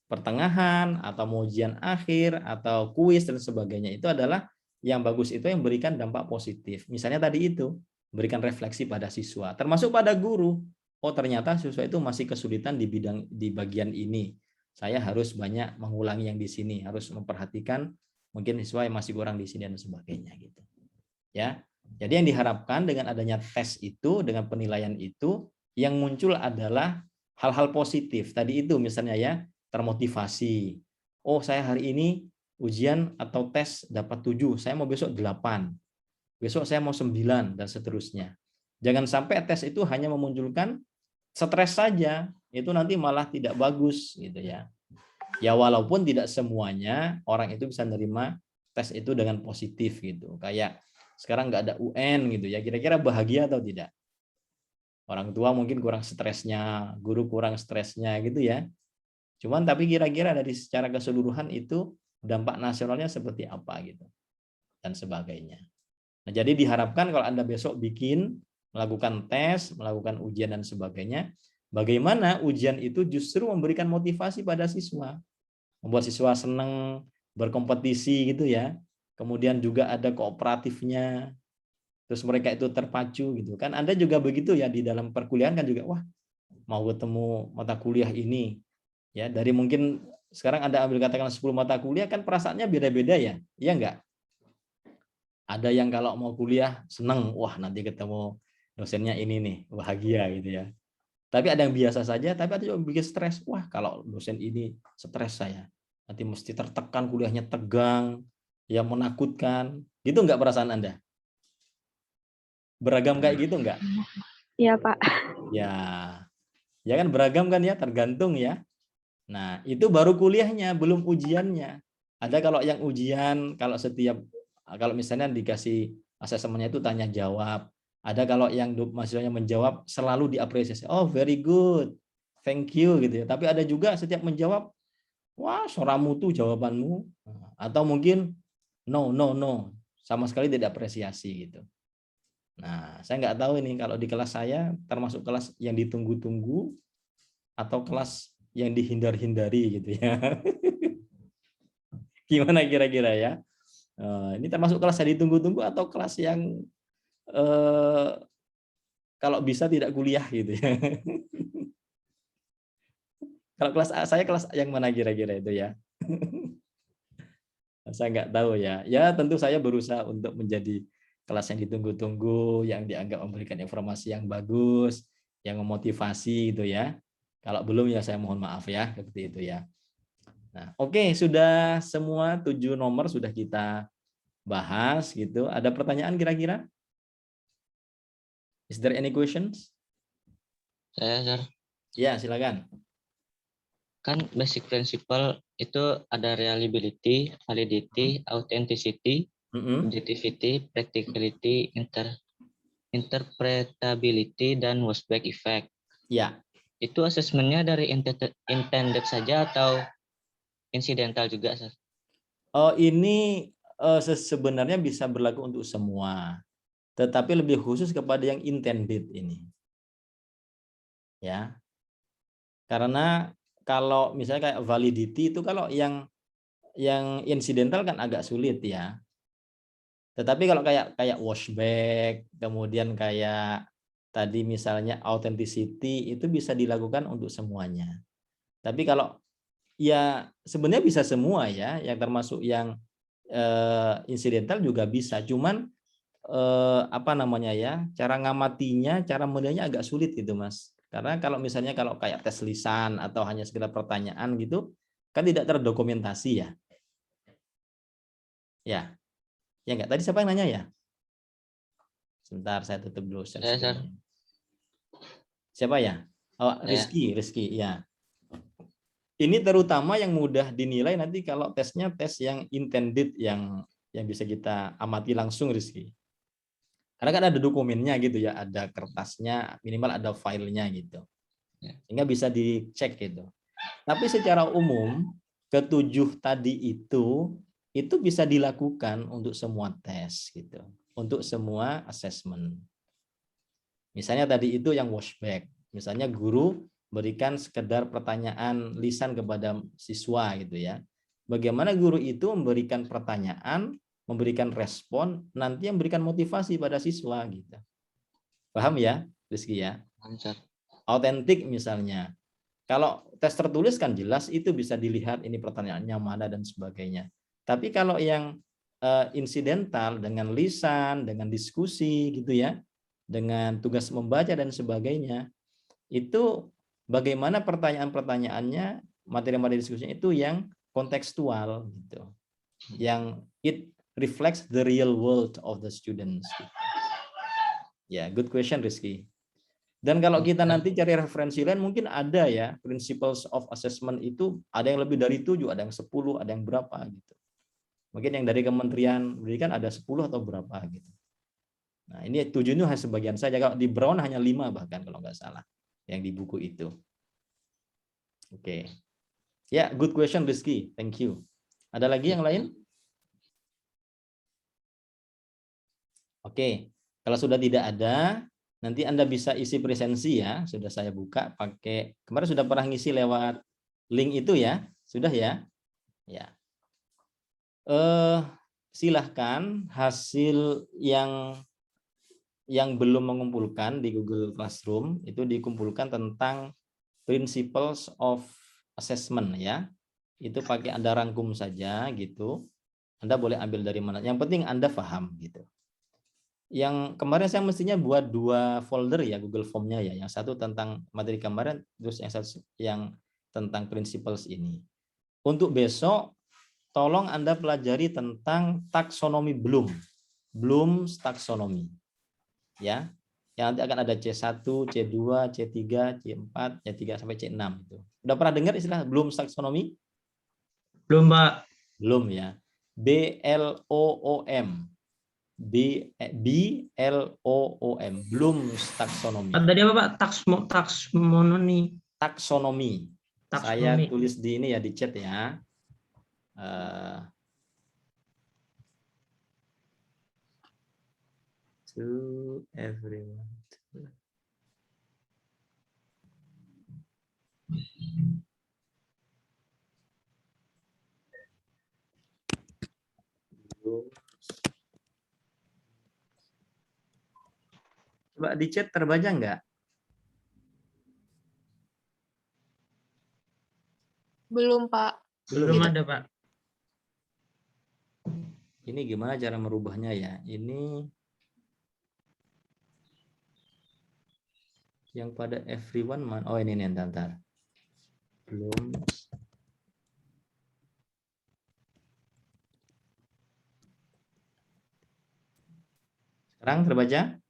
pertengahan atau mau ujian akhir atau kuis dan sebagainya, itu adalah yang bagus itu yang berikan dampak positif. Misalnya tadi itu berikan refleksi pada siswa, termasuk pada guru. Oh, ternyata siswa itu masih kesulitan di bagian ini. Saya harus banyak mengulangi yang di sini, harus memperhatikan mungkin siswa yang masih kurang di sini dan sebagainya gitu. Ya. Jadi yang diharapkan dengan adanya tes itu, dengan penilaian itu, yang muncul adalah hal-hal positif. Tadi itu misalnya ya, termotivasi. Oh, saya hari ini ujian atau tes dapat 7, saya mau besok 8. Besok saya mau 9 dan seterusnya. Jangan sampai tes itu hanya memunculkan stres saja, itu nanti malah tidak bagus gitu ya. Ya walaupun tidak semuanya orang itu bisa menerima tes itu dengan positif gitu. Kayak sekarang nggak ada UN gitu ya, kira-kira bahagia atau tidak? Orang tua mungkin kurang stresnya, guru kurang stresnya gitu ya. Cuman tapi kira-kira dari secara keseluruhan itu dampak nasionalnya seperti apa gitu dan sebagainya. Nah, jadi diharapkan kalau Anda besok melakukan tes, melakukan ujian dan sebagainya, bagaimana ujian itu justru memberikan motivasi pada siswa, membuat siswa senang berkompetisi gitu ya. Kemudian juga ada kooperatifnya, terus mereka itu terpacu gitu kan. Anda juga begitu ya, di dalam perkuliahan kan juga, wah mau ketemu mata kuliah ini ya, dari mungkin sekarang Anda ambil katakan 10 mata kuliah kan perasaannya beda-beda ya, iya enggak? Ada yang kalau mau kuliah senang, wah nanti ketemu dosennya ini nih, bahagia gitu ya. Tapi ada yang biasa saja, tapi ada juga bikin stres, wah kalau dosen ini stres saya, nanti mesti tertekan, kuliahnya tegang, ya menakutkan, gitu enggak perasaan Anda? Beragam kayak gitu enggak? Iya Pak. Ya kan beragam kan ya, tergantung ya. Nah, itu baru kuliahnya, belum ujiannya. Ada kalau yang ujian, kalau setiap kalau misalnya dikasih asesmennya itu tanya jawab. Ada kalau yang mahasiswanya menjawab selalu diapresiasi. Oh, very good. Thank you gitu ya. Tapi ada juga setiap menjawab, wah, soramu tuh jawabanmu. Atau mungkin no, no, no. Sama sekali tidak apresiasi gitu. Nah, saya nggak tahu ini kalau di kelas saya termasuk kelas yang ditunggu-tunggu atau kelas yang dihindar-hindari gitu ya. Gimana kira-kira ya? Ini termasuk kelas yang ditunggu-tunggu atau kelas yang kalau bisa tidak kuliah gitu ya. Kalau kelas saya kelas yang mana kira-kira itu ya? Saya nggak tahu ya. Ya tentu saya berusaha untuk menjadi kelas yang ditunggu-tunggu, yang dianggap memberikan informasi yang bagus, yang memotivasi gitu ya. Kalau belum ya saya mohon maaf ya, seperti itu ya. Nah, oke, sudah semua 7 nomor sudah kita bahas gitu. Ada pertanyaan kira-kira? Is there any questions? Saya, Sir. Ya, silakan. Kan basic principle itu ada reliability, validity, authenticity, objectivity, practicality, interpretability, dan Wozniak effect. Ya. Itu asesmennya dari intended saja atau incidental juga, Sir? Oh, ini sebenarnya bisa berlaku untuk semua, tetapi lebih khusus kepada yang intended ini. Ya. Karena kalau misalnya kayak validity itu kalau yang incidental kan agak sulit ya. Tetapi kalau kayak washback, kemudian kayak tadi misalnya authenticity itu bisa dilakukan untuk semuanya. Tapi kalau ya sebenarnya bisa semua ya, yang termasuk yang incidental juga bisa. Cuman apa namanya ya, cara ngamatinya, cara menilainya agak sulit gitu Mas. Karena kalau misalnya kalau kayak tes lisan atau hanya sekedar pertanyaan gitu, kan tidak terdokumentasi ya. Ya. Ya enggak, tadi siapa yang nanya ya? Sebentar, saya tutup dulu. Siapa ya? Oh, Rizky, ya. Ini terutama yang mudah dinilai nanti kalau tesnya tes yang intended, yang bisa kita amati langsung, Rizky. Karena kan ada dokumennya gitu ya, ada kertasnya, minimal ada filenya gitu. Sehingga bisa dicek gitu. Tapi secara umum, ketujuh tadi itu bisa dilakukan untuk semua tes gitu, untuk semua assessment. Misalnya tadi itu yang washback, misalnya guru berikan sekedar pertanyaan lisan kepada siswa gitu ya. Bagaimana guru itu memberikan pertanyaan, memberikan respon, nanti yang memberikan motivasi pada siswa gitu. Paham ya, Rizky ya? Autentik misalnya. Kalau tes tertulis kan jelas itu bisa dilihat ini pertanyaannya mana dan sebagainya. Tapi kalau yang insidental dengan lisan, dengan diskusi gitu ya, dengan tugas membaca dan sebagainya, itu bagaimana pertanyaan-pertanyaannya, materi-materi diskusinya itu yang kontekstual gitu. Yang it reflects the real world of the students. Gitu. Ya, good question Rizky. Dan kalau kita nanti cari referensi lain mungkin ada ya, principles of assessment itu ada yang lebih dari 7, ada yang 10, ada yang berapa gitu. Mungkin yang dari Kementerian Pendidikan ada 10 atau berapa gitu. Nah, ini 7 itu hanya sebagian saja. Kalau di Brown hanya 5 bahkan kalau nggak salah yang di buku itu. Oke. Ya, good question Rizky. Thank you. Ada lagi yang lain? Oke. Kalau sudah tidak ada, nanti Anda bisa isi presensi ya. Sudah saya buka pakai, kemarin sudah pernah ngisi lewat link itu ya. Sudah ya? Ya. Silahkan hasil yang belum mengumpulkan di Google Classroom itu dikumpulkan tentang principles of assessment ya. Itu pakai Anda rangkum saja gitu. Anda boleh ambil dari mana. Yang penting Anda paham gitu. Yang kemarin saya mestinya buat 2 folder ya Google Form-nya ya. Yang satu tentang materi kemarin, terus yang satu yang tentang principles ini. Untuk besok tolong Anda pelajari tentang taksonomi Bloom's taxonomy. Ya. Yang nanti akan ada C1, C2, C3, C4, C3 sampai C6 itu. Udah pernah dengar istilah Bloom's taxonomy? Belum, Pak. Belum ya. BLOOM. BLOOM. Bloom's taxonomy. Tadi apa Pak? Taksonomi. Taksonomi. Saya tulis di ini ya, di chat ya. To everyone. Coba di chat terbaca nggak? Belum, Pak. Belum ada, Pak. Ini gimana cara merubahnya ya? Ini yang pada everyone man. Oh ini nih, ntar. Belum. Sekarang terbaca?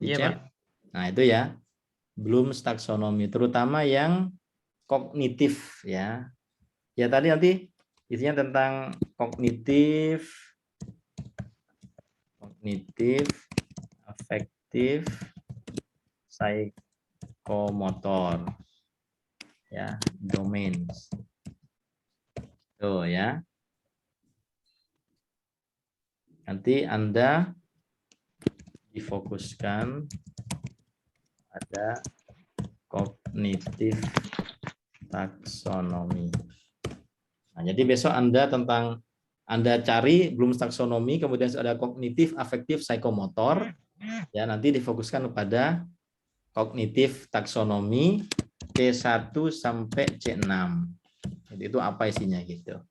Iya, Pak. Nah, itu ya. Bloom's taxonomy, terutama yang kognitif ya. Ya tadi nanti isinya tentang kognitif, afektif, psikomotor, ya, domains. Tuh ya. Nanti Anda difokuskan pada kognitif taksonomi. Nah, jadi besok Anda cari Bloom's taxonomy, kemudian ada kognitif, afektif, psikomotor. Ya, nanti difokuskan kepada kognitif taksonomi C1 sampai C6. Jadi itu apa isinya gitu.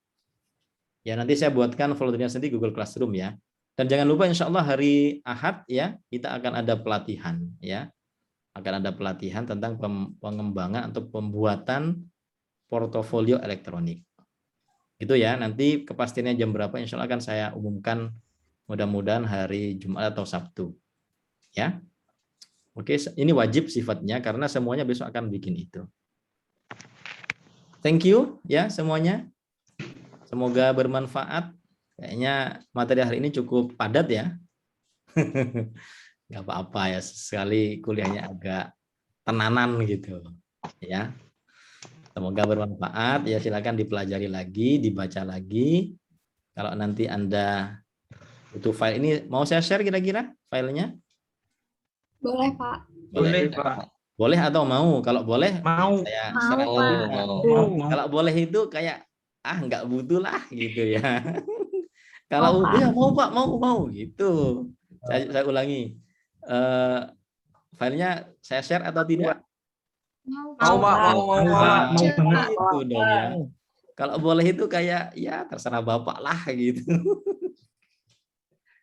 Ya, nanti saya buatkan foldernya sendiri Google Classroom ya. Dan jangan lupa insya Allah hari Ahad ya, kita akan ada pelatihan ya. Akan ada pelatihan tentang pengembangan atau pembuatan portofolio elektronik. Gitu ya, nanti kepastiannya jam berapa insya Allah akan saya umumkan, mudah-mudahan hari Jumat atau Sabtu. Ya. Oke, ini wajib sifatnya karena semuanya besok akan bikin itu. Thank you ya semuanya. Semoga bermanfaat. Kayaknya materi hari ini cukup padat ya. Nggak apa-apa ya, sekali kuliahnya agak tenanan gitu ya. Semoga bermanfaat ya, silakan dipelajari lagi, dibaca lagi. Kalau nanti Anda butuh file ini, mau saya share kira-kira filenya? Boleh, Pak. Boleh, Pak. Boleh atau mau? Kalau boleh mau. Saya Mau, Pak. Kalau boleh itu kayak nggak butuh lah gitu ya. Kalau ya mau Pak, mau gitu. Saya ulangi. Filenya saya share atau tidak? Mau banget. Gitu dong ya. Kalau boleh itu kayak ya terserah Bapak lah gitu.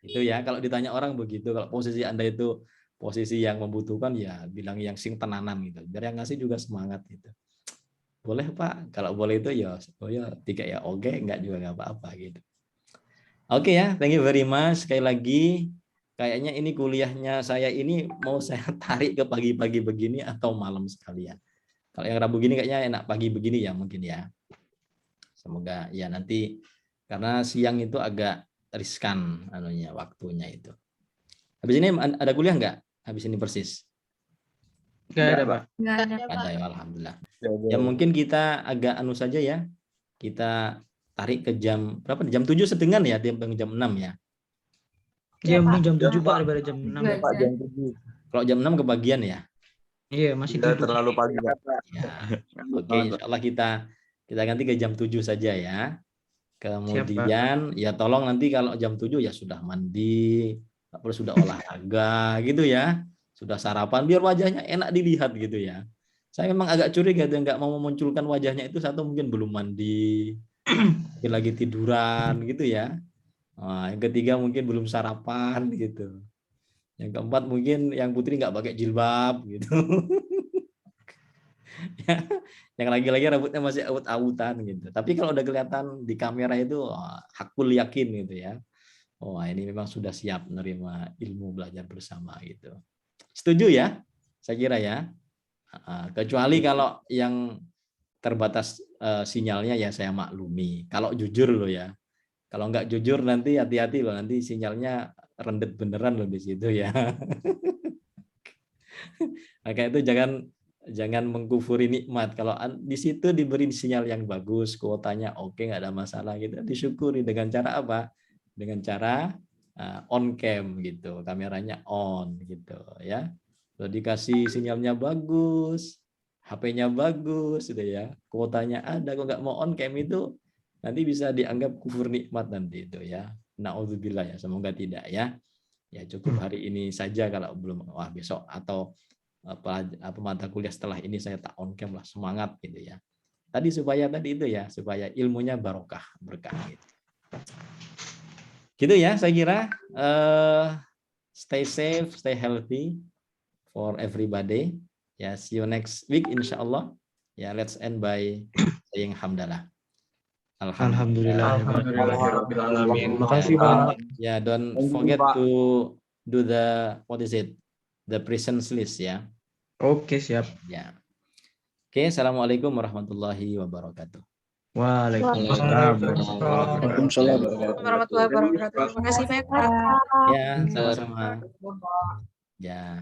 Itu ya, kalau ditanya orang begitu, kalau posisi Anda itu posisi yang membutuhkan ya bilang yang sing tenanan gitu. Biar yang ngasih juga semangat gitu. Boleh Pak, kalau boleh itu ya oh ya tiga ya oke, enggak juga enggak apa-apa gitu. Oke ya, thank you very much. Sekali lagi, kayaknya ini kuliahnya saya ini mau saya tarik ke pagi-pagi begini atau malam sekalian. Kalau yang Rabu gini kayaknya enak pagi begini ya mungkin ya. Semoga ya nanti karena siang itu agak riskan waktunya itu. Habis ini ada kuliah nggak? Habis ini persis? Nggak ada, Pak. Nggak ada, Pak. Ada ya, alhamdulillah. Ya mungkin kita agak saja ya. Kita tarik ke jam berapa? Jam 7:30 ya, jam 6 ya. Iya, jam 7 Pak, daripada jam 6. Pak, jam 7. Kalau jam 6 kebagian ya? Iya, masih tidur. Terlalu pagi, Pak. Ya. Oke, insya Allah kita ganti ke jam 7 saja ya. Kemudian ya tolong nanti kalau jam 7 ya sudah mandi, terus sudah olahraga gitu ya. Sudah sarapan biar wajahnya enak dilihat gitu ya. Saya memang agak curiga dia nggak mau memunculkan wajahnya itu, satu mungkin belum mandi, mungkin lagi tiduran gitu ya. Nah, yang ketiga mungkin belum sarapan gitu. Yang keempat mungkin yang putri nggak pakai jilbab gitu. Ya, yang lagi-lagi rambutnya masih awut-awutan gitu. Tapi kalau udah kelihatan di kamera itu hakul yakin gitu ya. Oh ini memang sudah siap menerima ilmu belajar bersama gitu. Setuju ya? Saya kira ya. Kecuali kalau yang terbatas sinyalnya ya saya maklumi. Kalau jujur loh ya. Kalau nggak jujur nanti hati-hati loh, nanti sinyalnya rendet beneran loh di situ ya. Maka itu jangan mengkufuri nikmat. Kalau di situ diberi sinyal yang bagus, kuotanya oke, nggak ada masalah gitu, disyukuri dengan cara apa? Dengan cara on cam gitu, kameranya on gitu ya. Kalau dikasih sinyalnya bagus, HP-nya bagus gitu ya, kuotanya ada, kok nggak mau on cam itu nanti bisa dianggap kufur nikmat nanti itu ya. Na'udzubillah ya, semoga tidak ya. Ya cukup hari ini saja, kalau belum wah besok atau apa mata kuliah setelah ini saya tak on cam lah, semangat gitu ya. Tadi supaya itu ya, supaya ilmunya barokah, berkah gitu. Gitu ya, saya kira stay safe, stay healthy for everybody. Ya, see you next week insyaallah. Ya, let's end by saying hamdalah. Alhamdulillah. Makasih Pak. Ya, don't forget to do the the presence list ya. Oke, siap. Ya. Oke, assalamualaikum warahmatullahi wabarakatuh. Waalaikumsalam. Waalaikumsalam warahmatullahi wabarakatuh. Terima kasih banyak Pak. Ya, sama-sama. Ya.